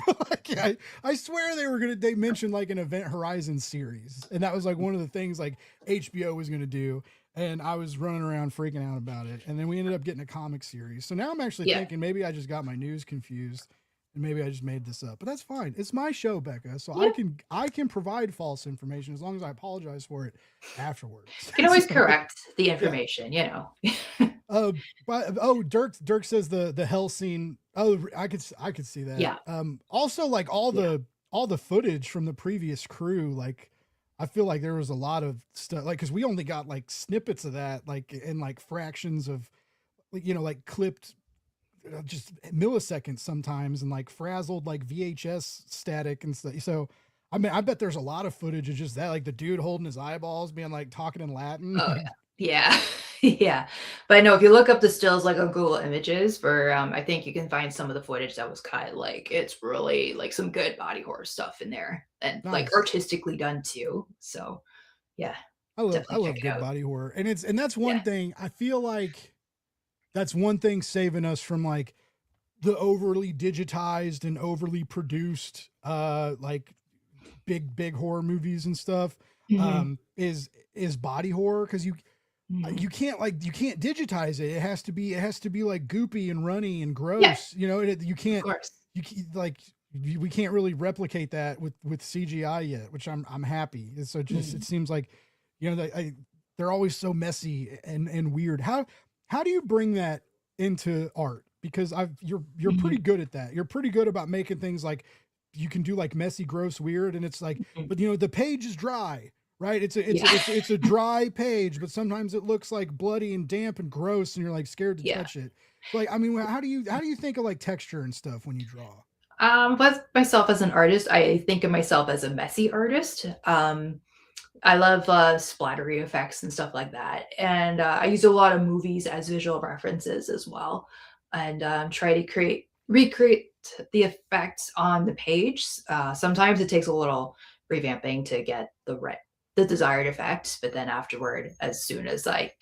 but like, I swear they mentioned like an Event Horizon series, and that was like one of the things like HBO was gonna do, and I was running around freaking out about it, and then we ended up getting a comic series. So now I'm actually thinking maybe I just got my news confused, and maybe I just made this up, but that's fine. It's my show, Becca, so I can provide false information as long as I apologize for it afterwards. You can always correct the information, But Dirk says the hell scene. Oh, I could see that. Yeah. Also, like all the footage from the previous crew, like I feel like there was a lot of stuff, like, because we only got like snippets of that, like in like fractions of, like clipped. Just milliseconds sometimes, and like frazzled like VHS static and stuff. So I mean, I bet there's a lot of footage of just that, like the dude holding his eyeballs, being like talking in Latin. Oh yeah. Yeah. But I know if you look up the stills like on Google Images, for I think you can find some of the footage that was cut. Like, it's really like some good body horror stuff in there, and like artistically done too. So yeah, I love good body horror, and that's one thing I feel like. That's one thing saving us from like the overly digitized and overly produced, like big horror movies and stuff, is body horror. Cause you can't digitize it. It has to be like goopy and runny and gross, you can't like, we can't really replicate that with CGI yet, which I'm happy. So just, it seems like, you know, they're always so messy and weird. How do you bring that into art? Because you're pretty good at that. You're pretty good about making things like, you can do like messy, gross, weird. And it's like, but you know, the page is dry, right? It's a dry page, but sometimes it looks like bloody and damp and gross, and you're like scared to touch it. Like, I mean, how do you think of like texture and stuff when you draw? But myself as an artist, I think of myself as a messy artist. I love splattery effects and stuff like that. And I use a lot of movies as visual references as well, and try to recreate the effects on the page. Sometimes it takes a little revamping to get the desired effect, but then afterward, as soon as I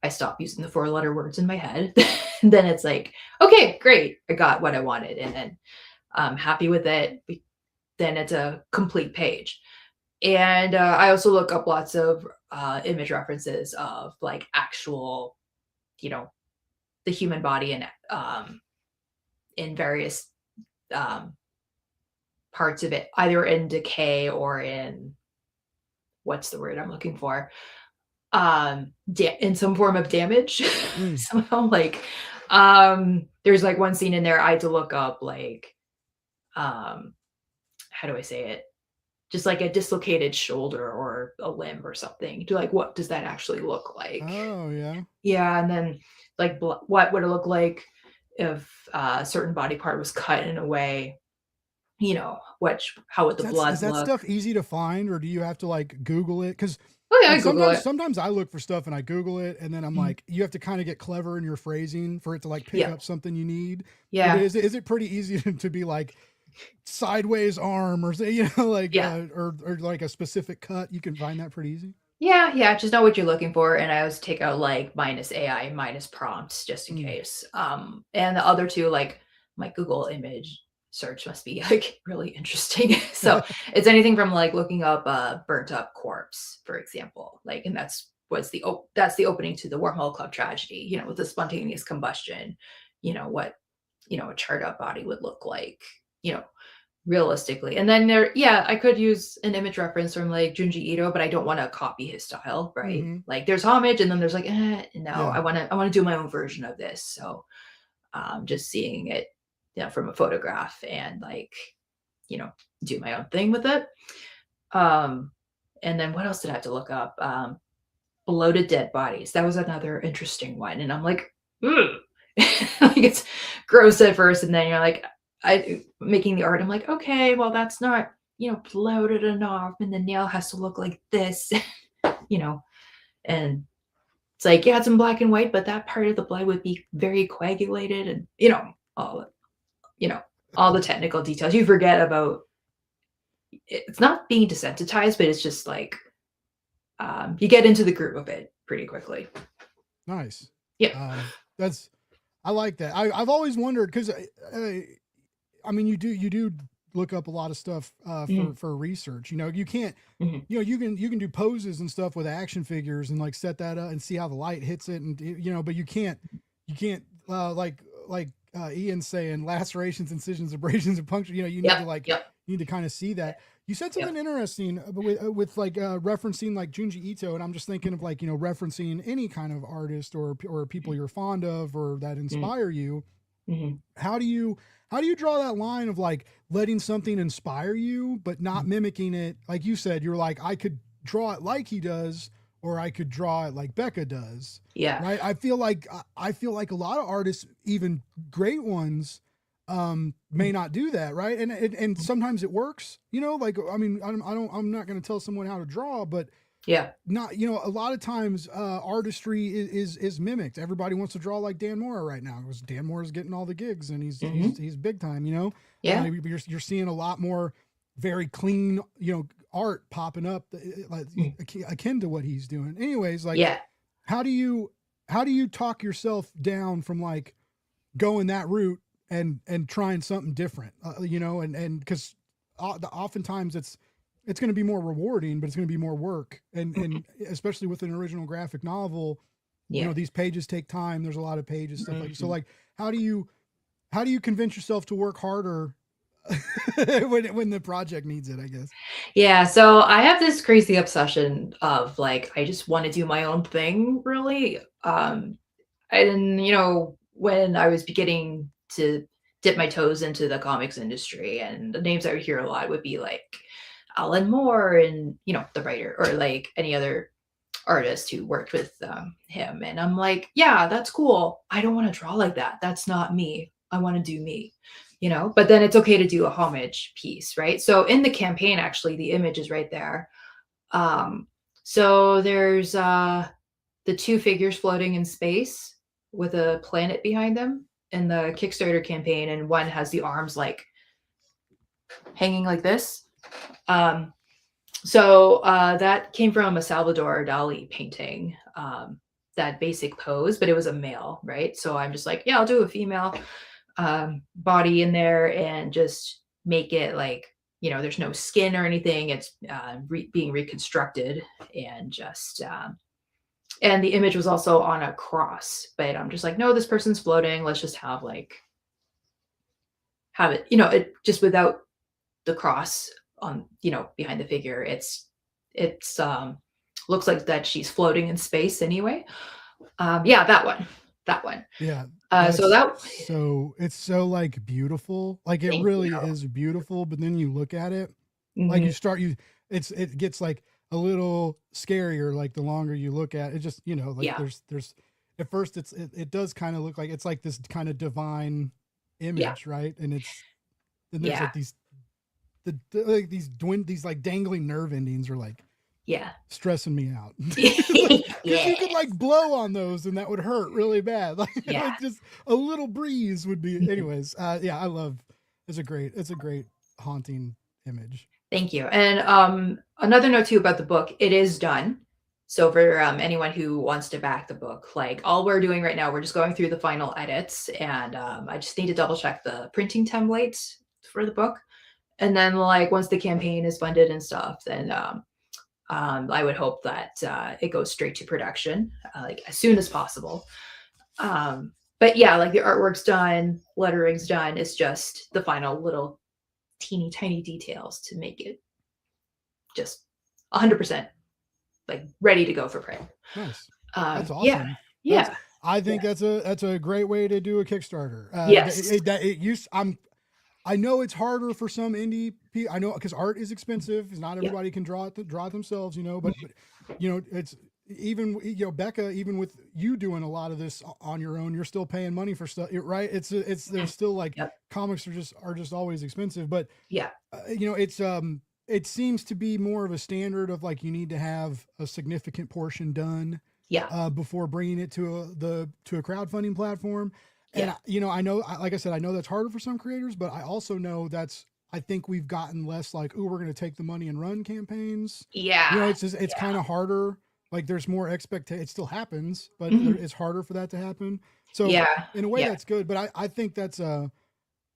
stop using the 4-letter words in my head, then it's like, okay, great, I got what I wanted, and then I'm happy with it. Then it's a complete page. And I also look up lots of image references of like actual, you know, the human body and in various parts of it, either in decay or in, what's the word I'm looking for? In some form of damage somehow. Like there's like one scene in there I had to look up like how do I say it? Just like a dislocated shoulder or a limb or something, to like, what does that actually look like? Oh yeah. Yeah. And then like what would it look like if a certain body part was cut in a way, you know, how would the blood Is that look? stuff easy to find, or do you have to like Google it? Because Oh yeah, I like Google it. sometimes I look for stuff and I Google it, and then I'm like, you have to kind of get clever in your phrasing for it to like pick up something you need. Yeah. But is it pretty easy to be like sideways arm, or you know, like or like a specific cut? You can find that pretty easy. Yeah, just know what you're looking for, and I always take out like minus AI, minus prompts, just in case. And the other two, like my Google image search must be like really interesting. So it's anything from like looking up a burnt up corpse, for example, like, and that's the opening to the Wormhole Club Tragedy, you know, with the spontaneous combustion, you know, what, you know, a charred up body would look like, you know, realistically. And then I could use an image reference from like Junji Ito, but I don't want to copy his style, right? Like there's homage, and then there's like, no, I want to do my own version of this. So just seeing it, you know, from a photograph and like, you know, do my own thing with it. And then what else did I have to look up? Bloated dead bodies. That was another interesting one. And I'm like, like it's gross at first, and then you're like, making the art, I'm like, okay, well, that's not, you know, bloated enough, and the nail has to look like this, you know, and it's like, yeah, it's in black and white, but that part of the blood would be very coagulated, and you know, all the technical details you forget about. It's not being desensitized, but it's just like you get into the groove of it pretty quickly. Nice. Yeah. I like that. I've always wondered, because I mean, you do look up a lot of stuff for research. You know, you can't, you know, you can do poses and stuff with action figures and like set that up and see how the light hits it, and you know, but you can't like Ian saying lacerations, incisions, abrasions, and puncture. You know, you need to like you need to kind of see that. You said something interesting with like referencing like Junji Ito, and I'm just thinking of like, you know, referencing any kind of artist or people you're fond of or that inspire you. How do you draw that line of like letting something inspire you but not mimicking it? Like you said, you're like, I could draw it like he does, or I could draw it like Becka does. Yeah. Right. I feel like a lot of artists, even great ones, may not do that, right? And sometimes it works, you know, like, I mean, I'm not going to tell someone how to draw, but not, you know, a lot of times artistry is mimicked. Everybody wants to draw like Dan Mora right now, because Dan Mora is getting all the gigs, and he's big time, you know. You're seeing a lot more very clean, you know, art popping up like akin to what he's doing. Anyways, like how do you talk yourself down from like going that route and trying something different, you know, and because oftentimes it's going to be more rewarding, but it's going to be more work, and especially with an original graphic novel, you know, these pages take time. There's a lot of pages, stuff like so. Like, how do you convince yourself to work harder when the project needs it, I guess. Yeah, so I have this crazy obsession of like I just want to do my own thing, really. And when I was beginning to dip my toes into the comics industry, and the names I would hear a lot would be like Alan Moore and the writer, or like any other artist who worked with him. And I'm like, yeah, that's cool. I don't want to draw like that. That's not me. I want to do me, but then it's okay to do a homage piece, right? So in the campaign, actually, the image is right there. So there's the two figures floating in space with a planet behind them in the Kickstarter campaign, and one has the arms like hanging like this. So that came from a Salvador Dali painting, that basic pose, but it was a male, right? So I'm just like, yeah, I'll do a female body in there and just make it like, there's no skin or anything. It's being reconstructed, and just, and the image was also on a cross, but I'm just like, no, this person's floating. Let's just have it, it just without the cross on, behind the figure. It's looks like that she's floating in space anyway. Yeah, that one. Yeah. So it's so like beautiful. Like it really is beautiful, but then you look at it, like it gets like a little scarier like the longer you look at it. Just there's at first it does kind of look like it's like this kind of divine image, right? And there's like these like these like dangling nerve endings are like stressing me out. Because you could like blow on those and that would hurt really bad. Like just a little breeze would be. Anyways, I love. It's a great haunting image. Thank you. And another note too about the book, it is done. So for anyone who wants to back the book, like all we're doing right now, we're just going through the final edits, and I just need to double check the printing templates for the book. And then like once the campaign is funded and stuff, then I would hope that it goes straight to production, like as soon as possible. But yeah, like the artwork's done, lettering's done. It's just the final little teeny tiny details to make it just 100% like ready to go for print. Nice. That's awesome. Yeah. I think that's a great way to do a Kickstarter. Yes. I know it's harder for some indie people. I know because art is expensive. Not everybody can draw it themselves, but it's even, Becka, even with you doing a lot of this on your own, you're still paying money for stuff, right? There's still like comics are just always expensive, but it seems to be more of a standard of like, you need to have a significant portion done before bringing it to a crowdfunding platform. And I know, like I said, I know that's harder for some creators, but I also know I think we've gotten less like, oh, we're going to take the money and run campaigns. Yeah. It's kind of harder. Like there's more expectation. It still happens, but it's harder for that to happen. So in a way that's good, but I think that's a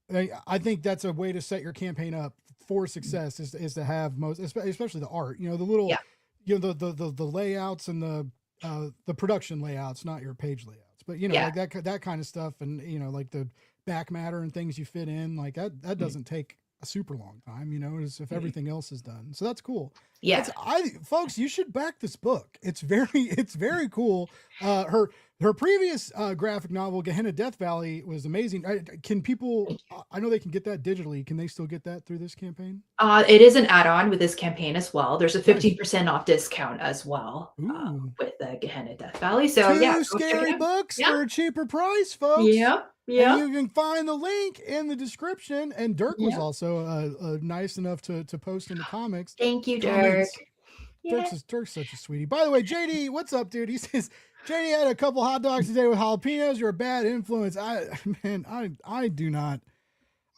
way to set your campaign up for success is to have especially the art, the little, the layouts and the production layouts, not your page layouts. But like that kind of stuff, and like the back matter and things you fit in, like that doesn't take a super long time, as if everything else is done. So that's cool. Yeah. Folks, you should back this book. It's very cool. Her previous graphic novel, Gehenna Death Valley, was amazing. Can people? I know they can get that digitally. Can they still get that through this campaign? It is an add-on with this campaign as well. There's a 15% off discount as well with the Gehenna Death Valley. So Two scary books for a cheaper price, folks. Yeah. And you can find the link in the description. And Dirk was also nice enough to post in the comics. Thank you, Dirk. Dirk's such a sweetie. By the way, JD, what's up, dude? He says JD had a couple hot dogs today with jalapenos. You're a bad influence. I do not.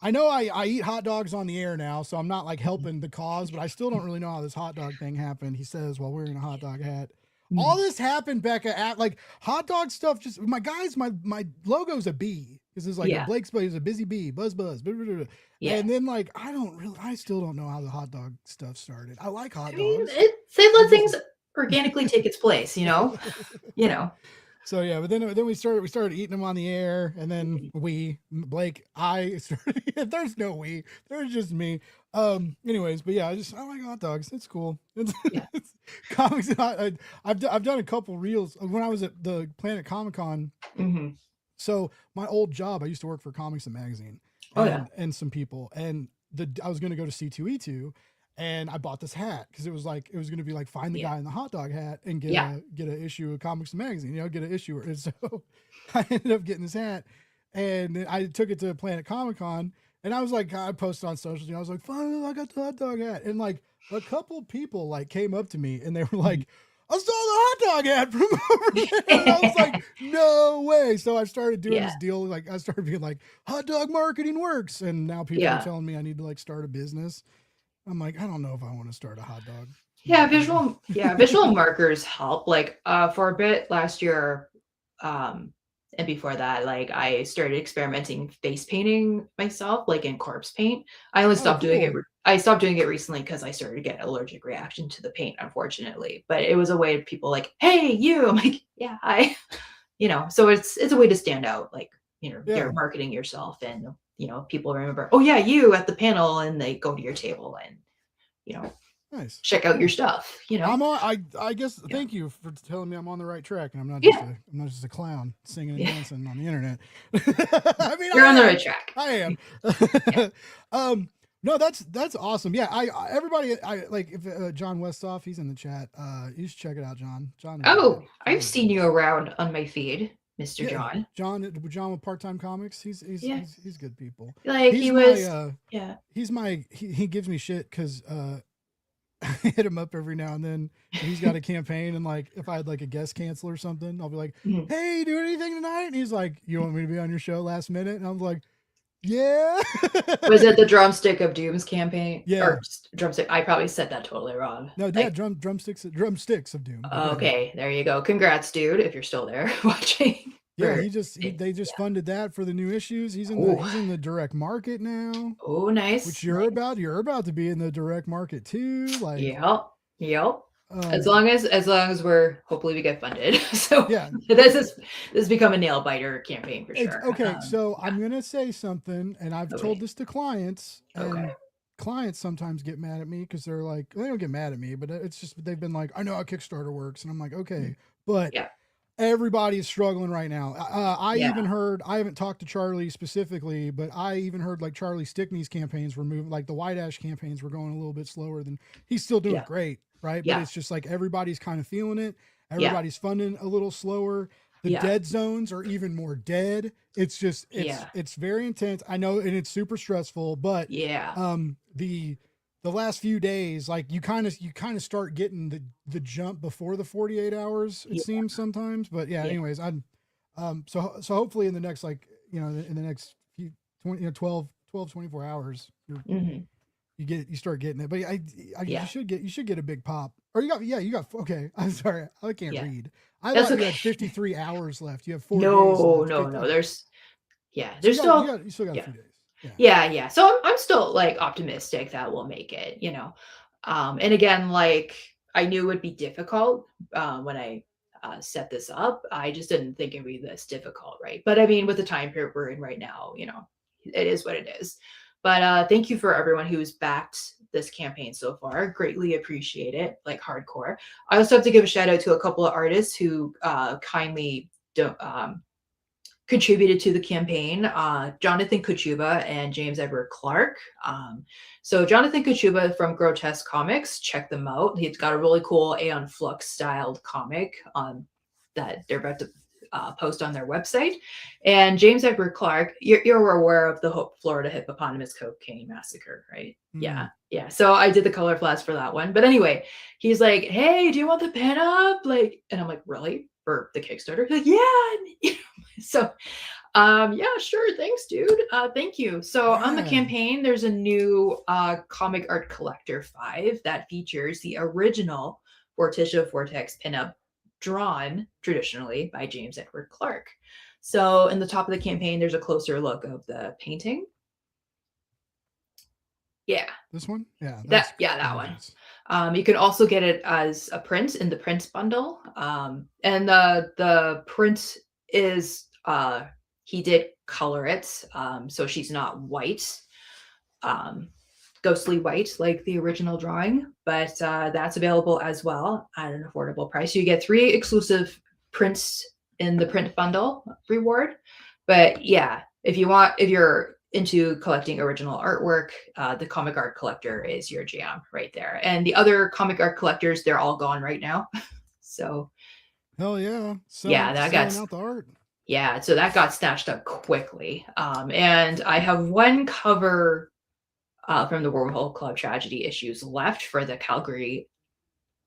I know I eat hot dogs on the air now, so I'm not like helping the cause, but I still don't really know how this hot dog thing happened. He says while wearing a hot dog hat. All this happened, Becka, at like hot dog stuff. Just my logo's a bee. This is like a Blake's Place is a busy bee, buzz. Blah, blah, blah. And then like I still don't know how the hot dog stuff started. I like hot dogs. They let things organically take its place, So yeah, but then we started eating them on the air, and then I started. There's no we, there's just me. Anyways, but yeah, I like hot dogs. It's cool. Yeah. It's comics. I've done a couple reels when I was at the Planet Comic Con. Hmm. So my old job, I used to work for Comics and Magazine, Oh yeah. and some people, and I was going to go to C2E2, and I bought this hat because it was going to be like find the Yeah. guy in the hot dog hat and Yeah. get an issue of Comics and Magazine, get an issue. And so I ended up getting this hat, and then I took it to Planet Comic Con, and I was like, I posted on socials, I was like, finally I got the hot dog hat, and like a couple people like came up to me and they were like, I saw the hot dog ad from over there. And I was like, no way. So I started doing this deal. Like I started being like, hot dog marketing works. And now people are telling me I need to like start a business. I'm like, I don't know if I want to start a hot dog. Yeah, visual markers help. Like for a bit last year, and before that, like I started experimenting face painting myself, like in corpse paint. I only stopped doing it. I stopped doing it recently because I started to get an allergic reaction to the paint, unfortunately. But it was a way of people like, hey, you. I'm like, yeah, so it's a way to stand out. Like, you're marketing yourself, and people remember, oh yeah, you at the panel, and they go to your table and nice. Check out your stuff. I'm on. I guess. Thank you for telling me I'm on the right track, and I'm not just a clown singing and dancing on the internet. I mean, you're on the right track. I am. No, that's awesome. Yeah, everybody. Like if John Westhoff, he's in the chat. You should check it out, John. Oh, I've seen you around on my feed, Mr. John. John with Part-Time Comics. He's good people. Like he gives me shit because I hit him up every now and then. He's got a campaign, and like if I had like a guest cancel or something, I'll be like, hey, do anything tonight? And he's like, you want me to be on your show last minute? And I'm like, yeah. Was it the Drumstick of Doom's campaign? Yeah. Or drumstick. I probably said that totally wrong. No, yeah, drumsticks of Doom. Okay, there you go. Congrats, dude, if you're still there watching. Yeah, they just funded that for the new issues. He's in the direct market now. Oh, nice. Which you're about to be in the direct market too. Like Yep. As long as hopefully we get funded. So yeah, this become a nail biter campaign for sure. Okay, so I'm gonna say something, and I've told this to clients, and clients sometimes get mad at me because they're like, they don't get mad at me, but it's just they've been like, I know how Kickstarter works, and I'm like, okay, but everybody's struggling right now. I even heard, I haven't talked to Charlie specifically, but I even heard like Charlie Stickney's campaigns were moving, like the White Ash campaigns were going a little bit slower than he's still doing great, right? But it's just like everybody's kind of feeling it. Everybody's funding a little slower. The dead zones are even more dead. It's just it's very intense. I know, and it's super stressful, but the last few days, like you kind of start getting the jump before the 48 hours, it seems sometimes. But anyways, I'm so hopefully in the next in the next few 12 24 hours you start getting it. But you should get a big pop. Or you got okay. I'm sorry, I can't read. I thought you had 53 hours left. You have 4 days left. No. There's you still got a few days. Yeah. So I'm still like optimistic that we'll make it, and again, like I knew it would be difficult when I set this up. I just didn't think it'd be this difficult, right? But I mean, with the time period we're in right now, it is what it is. But thank you for everyone who's backed this campaign so far. Greatly appreciate it, like hardcore. I also have to give a shout out to a couple of artists who kindly contributed to the campaign, Jonathan Kuchuba and James Edward Clark. So Jonathan Kuchuba from Grotesque Comics, check them out. He's got a really cool Aeon Flux styled comic that they're about to post on their website. And James Edward Clark, you're aware of the Florida Hippopotamus Cocaine Massacre, right? Mm. Yeah. So I did the color flash for that one. But anyway, he's like, hey, do you want the pin up? Like, and I'm like, really? For the Kickstarter? He's like, yeah. So sure, thanks, dude. Thank you. So on the campaign, there's a new Comic Art Collector 5 that features the original Vorticia Vortex pinup drawn traditionally by James Edward Clark. So in the top of the campaign, there's a closer look of the painting. Yeah. This one? Yeah. That one. You can also get it as a print in the print bundle. And the print is he did color it, so she's not white, ghostly white like the original drawing, but that's available as well at an affordable price. You get 3 exclusive prints in the print bundle reward. But yeah, if you're into collecting original artwork, the comic art collector is your jam right there. And the other comic art collectors, they're all gone right now. So Hell yeah. yeah, that got selling out the art. yeah, so that got snatched up quickly. And I have one cover from the Wormhole Club Tragedy issues left for the Calgary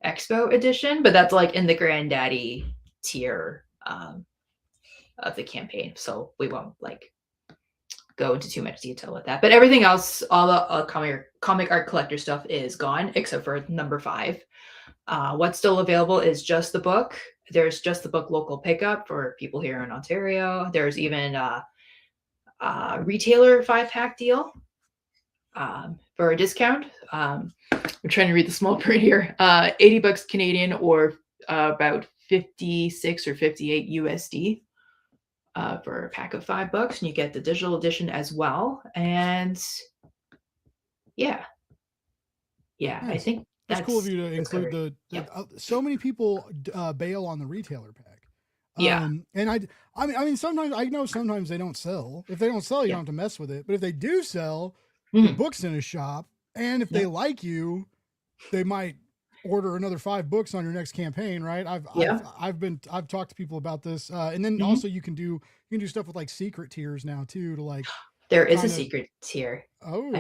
Expo edition, but that's like in the granddaddy tier of the campaign, so we won't like go into too much detail with that. But everything else, all the comic art collector stuff is gone except for number 5. What's still available is just the book. There's just the book local pickup for people here in Ontario. There's even a retailer 5-pack deal for a discount. I'm trying to read the small print here. $80 Canadian, or about 56 or 58 USD for a pack of $5, and you get the digital edition as well. And yeah, nice. I think that's cool of you to include so many people bail on the retailer pack. And I mean, sometimes they don't sell. If they don't sell, you don't have to mess with it. But if they do sell, the book's in a shop, and if they like you, they might order another 5 books on your next campaign, right? I've talked to people about this, and then also you can do stuff with like secret tiers now too, to like. There is a secret tier. Oh,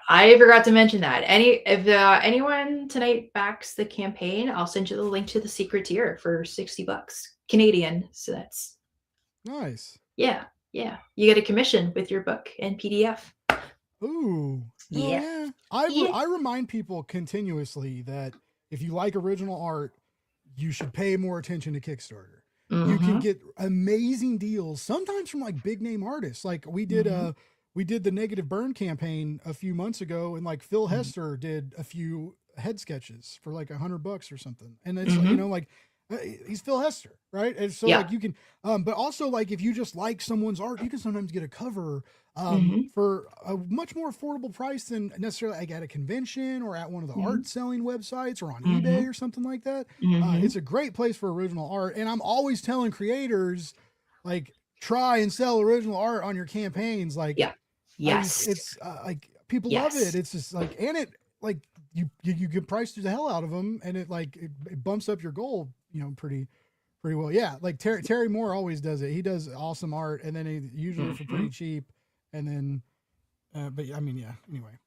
I forgot to mention that. If anyone tonight backs the campaign, I'll send you the link to the secret tier for $60 Canadian. So that's nice. Yeah. You get a commission with your book and PDF. Ooh, yeah. I remind people continuously that if you like original art, you should pay more attention to Kickstarter. You can get amazing deals, sometimes from like big name artists. Like we did the Negative Burn campaign a few months ago, and like Phil Hester did a few head sketches for like $100 or something. And it's like, he's Phil Hester, right? And so like you can, but also like if you just like someone's art, you can sometimes get a cover for a much more affordable price than necessarily like at a convention or at one of the art selling websites or on eBay or something like that. It's a great place for original art. And I'm always telling creators, like, try and sell original art on your campaigns. Like, it's like people love it. It's just like, and it like you can price the hell out of them, and it like it bumps up your goal, pretty well. Yeah, like Terry Moore always does it. He does awesome art, and then he usually for pretty cheap. And then, but I mean, anyway.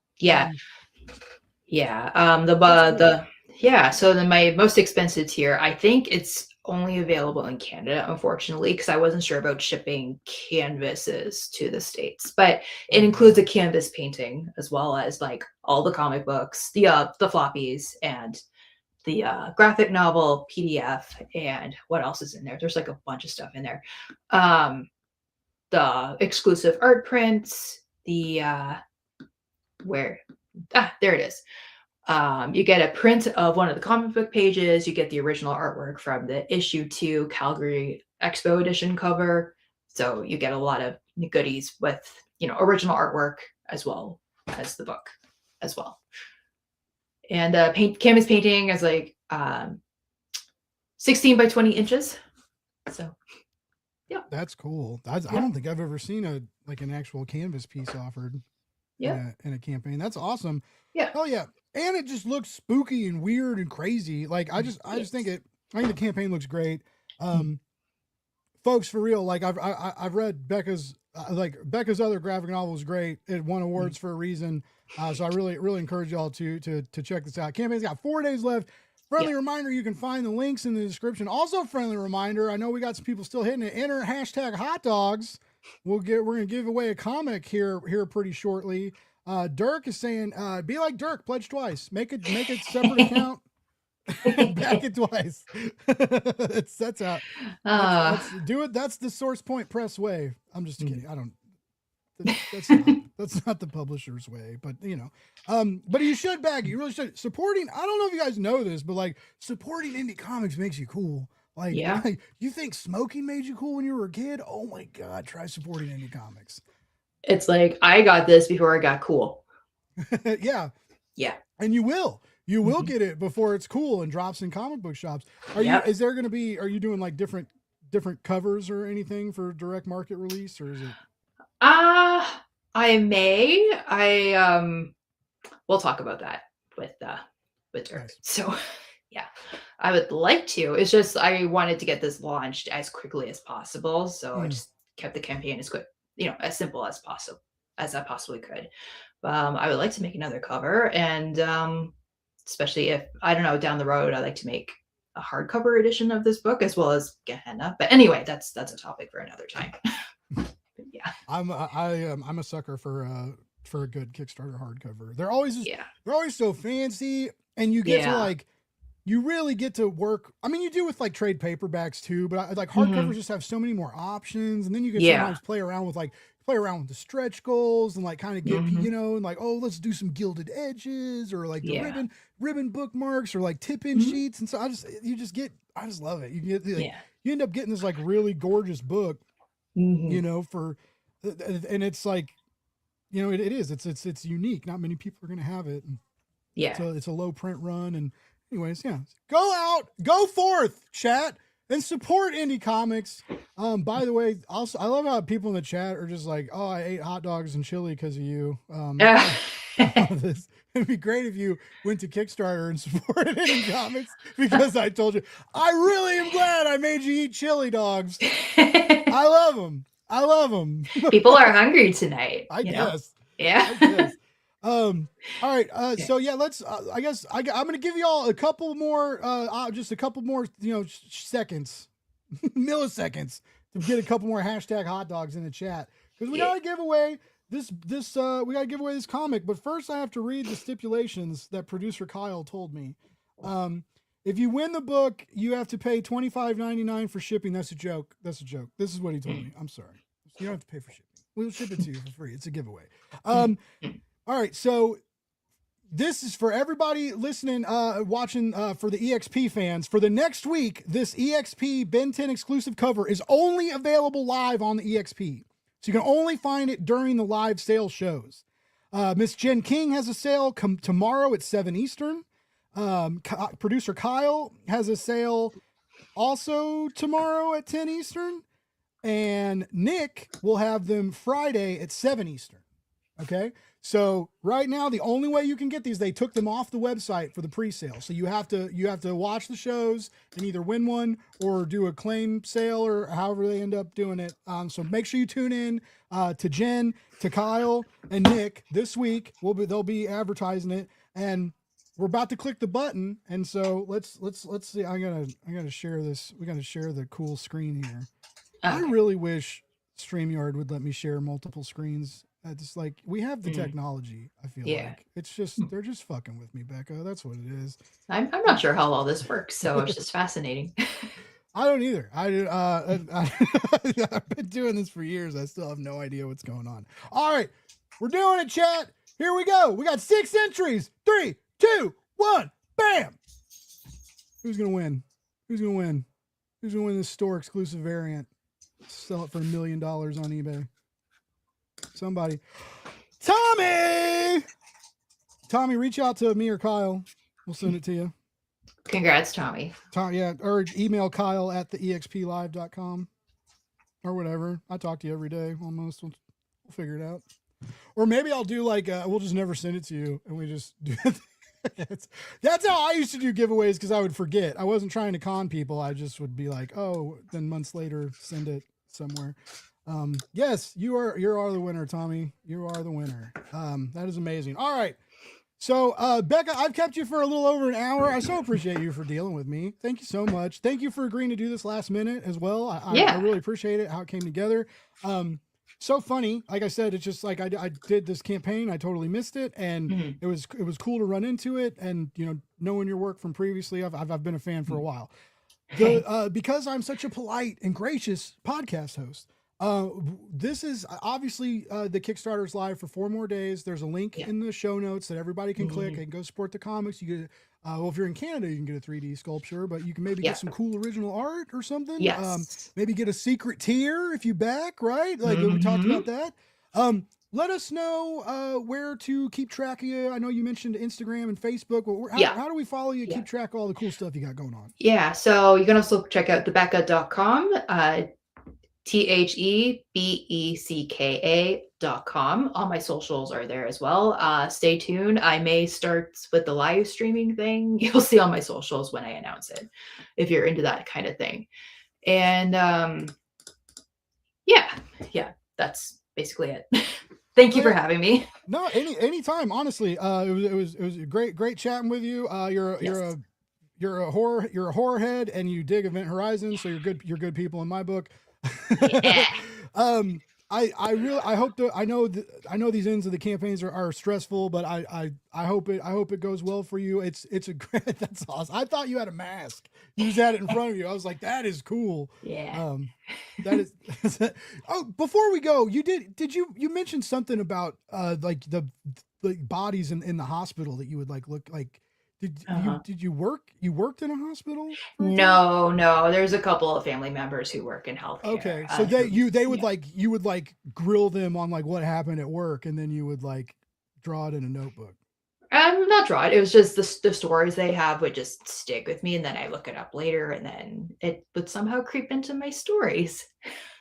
So then my most expensive tier, I think it's only available in Canada, unfortunately, because I wasn't sure about shipping canvases to the States, but it includes a canvas painting as well as like all the comic books, the floppies, and the graphic novel PDF, and what else is in there? There's like a bunch of stuff in there. The exclusive art prints, there it is. You get a print of one of the comic book pages. You get the original artwork from the issue 2 Calgary Expo edition cover. So you get a lot of goodies with, original artwork as well as the book as well. And canvas painting is like 16 by 20 inches. So that's cool. I don't think I've ever seen an actual canvas piece offered in a campaign. That's awesome. Oh yeah. And it just looks spooky and weird and crazy. Like I just think the campaign looks great. Folks, for real, like I've read Becca's other graphic novel is great. It won awards for a reason. So I really encourage y'all to check this out. Campaign's got 4 days left. Friendly reminder, you can find the links in the description. Also, friendly reminder, I know we got some people still hitting it. Enter hashtag hot dogs. We're gonna give away a comic here pretty shortly. Dirk is saying, be like Dirk, pledge twice. Make it separate account. Back it twice. That's out. Do it. That's the Source Point Press way. I'm just kidding. I don't. that's not the publisher's way, but you know, but you should bag. You really should supporting. I don't know if you guys know this, but like supporting indie comics makes you cool. Like, Yeah. You think smoking made you cool when you were a kid? Oh my God, try supporting indie comics. It's like, I got this before I got cool. Yeah. Yeah. And you will get it before it's cool and drops in comic book shops. Are you doing like different covers or anything for direct market release, or is it? I may. We'll talk about that with Dirk. Nice. So yeah, I would like to. It's just I wanted to get this launched as quickly as possible. So I just kept the campaign as quick, as simple as possible as I possibly could. I would like to make another cover, and especially if, I don't know, down the road, I'd like to make a hardcover edition of this book as well as Gehenna. But anyway, that's a topic for another time. Yeah, I'm a sucker for a good Kickstarter hardcover. They're always so fancy, and you get to like, you really get to work. I mean, you do with like trade paperbacks too, but like hardcovers just have so many more options, and then you can sometimes play around with the stretch goals and like kind of get and like, oh, let's do some gilded edges or like the ribbon bookmarks or like tip in sheets, and so I just love it. You get you end up getting this like really gorgeous book, for, and it's like, it's unique. Not many people are going to have it. And it's a low print run. And anyways, go forth, chat, and support indie comics. By the way, also, I love how people in the chat are just like, oh, I ate hot dogs and chili because of you. It'd be great if you went to Kickstarter and supported indie comics, because I told you, I really am glad I made you eat chili dogs. I love them. People are hungry tonight. I guess. Yeah. I guess. All right. So yeah, let's, I guess I'm going to give you all a couple more, seconds, milliseconds to get a couple more hashtag hot dogs in the chat. Cause we got to give away this comic, but first I have to read the stipulations that producer Kyle told me. If you win the book, you have to pay $25.99 for shipping. That's a joke. This is what he told me. I'm sorry. You don't have to pay for shipping. We'll ship it to you for free. It's a giveaway. All right. So this is for everybody listening, watching, for the EXP fans. For the next week, this EXP Ben 10 exclusive cover is only available live on the EXP. So you can only find it during the live sale shows. Miss Jen King has a sale tomorrow at 7 Eastern. Producer Kyle has a sale also tomorrow at 10 Eastern, and Nick will have them Friday at 7 Eastern. Okay. So right now, the only way you can get these, they took them off the website for the pre-sale. So you have to watch the shows and either win one or do a claim sale or however they end up doing it. So make sure you tune in to Jen, to Kyle, and Nick this week. They'll be advertising it, and we're about to click the button. And so let's see. I gotta share this. We gotta share the cool screen here. I really wish StreamYard would let me share multiple screens. It's like, we have the technology. I feel like it's just, they're just fucking with me, Becca. That's what it is. I'm not sure how all this works, so it's just fascinating. I don't either. I've been doing this for years. I still have no idea what's going on. All right, we're doing it, chat. Here we go. We got 6 entries. 3, 2, 1, bam. Who's gonna win? Who's gonna win this store exclusive variant? Sell it for $1 million on eBay. Somebody. Tommy, reach out to me or Kyle. We'll send it to you. Congrats, Tommy. Or email Kyle at theexplive.com or whatever. I talk to you every day almost. We'll figure it out. Or maybe I'll do like, we'll just never send it to you and we just do it. That's how I used to do giveaways, because I would forget. I wasn't trying to con people. I just would be like, oh, then months later, send it somewhere. Yes, you are the winner, Tommy. You are the winner. That is amazing. All right. So, Becca, I've kept you for a little over an hour. I so appreciate you for dealing with me. Thank you so much. Thank you for agreeing to do this last minute as well. I really appreciate it, how it came together. So funny. Like I said, it's just like I did this campaign. I totally missed it. And it was cool to run into it. And, knowing your work from previously, I've been a fan for a while. Because I'm such a polite and gracious podcast host, This is obviously the Kickstarter is live for 4 more days. There's a link in the show notes that everybody can click and go support the comics. You get, well, if you're in Canada, you can get a 3D sculpture, but you can maybe get some cool original art or something. Yes. Maybe get a secret tier if you back, right? Like we talked about that. Let us know where to keep track of you. I know you mentioned Instagram and Facebook. How do we follow you? Keep track of all the cool stuff you got going on. Yeah. So you can also check out thebecka.com. TheBecka.com. All my socials are there as well. Stay tuned. I may start with the live streaming thing. You'll see all my socials when I announce it, if you're into that kind of thing. And yeah, that's basically it. Thank you for having me. No, anytime. Honestly, it was great chatting with you. You're a horror head, and you dig Event Horizon, so you're good people in my book. Yeah. I hope I know these ends of the campaigns are stressful, but I hope it goes well for you. It's a great, that's awesome. I thought you had a mask. You just had it in front of you. I was like, that is cool. Yeah. That is. Oh, before we go, you mentioned something about like the bodies in the hospital that you would like look like. Did you worked in a hospital? No. There's a couple of family members who work in healthcare. Okay, so they would like, you would like grill them on like what happened at work, and then you would like draw it in a notebook. Not draw it. It was just the stories they have would just stick with me, and then I look it up later, and then it would somehow creep into my stories.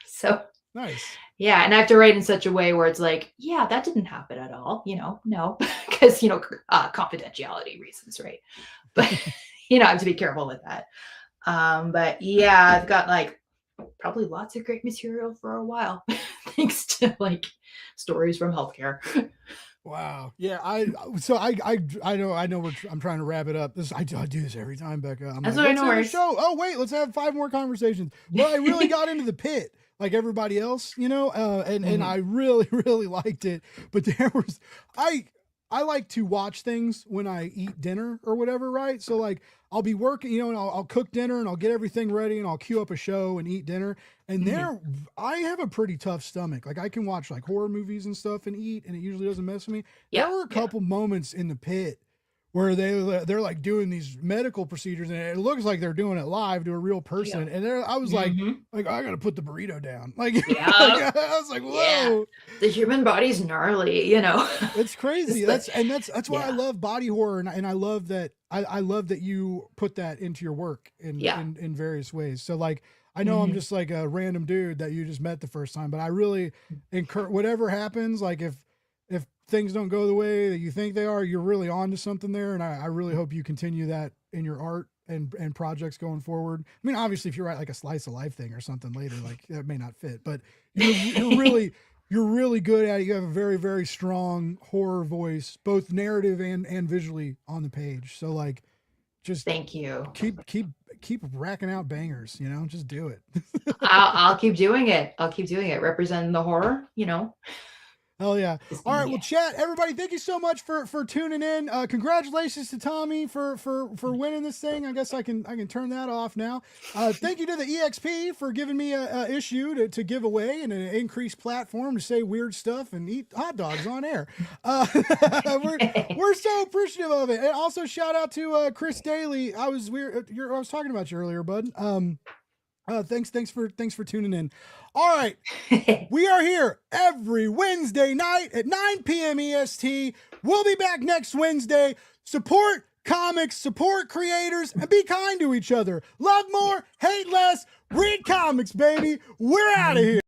So nice. Yeah, and I have to write in such a way where it's like, yeah, that didn't happen at all. No, because confidentiality reasons, right? But I have to be careful with that. But yeah, I've got like probably lots of great material for a while, thanks to like stories from healthcare. Wow. Yeah. I know. I'm trying to wrap it up. I do this every time, Becka. I'm That's like, what I know. let's have a show. Oh wait, let's have 5 more conversations. Well, I really got into the pit like everybody else, and I really, really liked it. But I like to watch things when I eat dinner or whatever, right? So like I'll be working, and I'll cook dinner and I'll get everything ready and I'll queue up a show and eat dinner. And I have a pretty tough stomach. Like I can watch like horror movies and stuff and eat, and it usually doesn't mess with me. Yeah, there were a couple moments in the pit where they're like doing these medical procedures, and it looks like they're doing it live to a real person. Yeah. And I was like I got to put the burrito down. Like, I was like, whoa, yeah. The human body's gnarly, It's crazy. That's why I love body horror. And I love that. I love that you put that into your work in various ways. So like, I know I'm just like a random dude that you just met the first time, but I really encourage whatever happens. Like if things don't go the way that you think they are, you're really on to something there. And I really hope you continue that in your art and projects going forward. I mean, obviously if you write like a slice of life thing or something later, like that may not fit, but you're really good at it. You have a very, very strong horror voice, both narrative and visually on the page. So like, just thank you. Keep racking out bangers, just do it. I'll keep doing it. Representing the horror, Hell yeah. All right. Well, chat, everybody, thank you so much for tuning in. Congratulations to Tommy for winning this thing. I guess I can turn that off now. Thank you to the EXP for giving me a issue to give away and an increased platform to say weird stuff and eat hot dogs on air. We're so appreciative of it. And also shout out to Chris Daly. I was talking about you earlier, bud. Thanks for tuning in. All right. We are here every Wednesday night at 9 p.m. EST. We'll be back next Wednesday. Support comics, support creators, and be kind to each other. Love more, hate less, read comics, baby. We're out of here.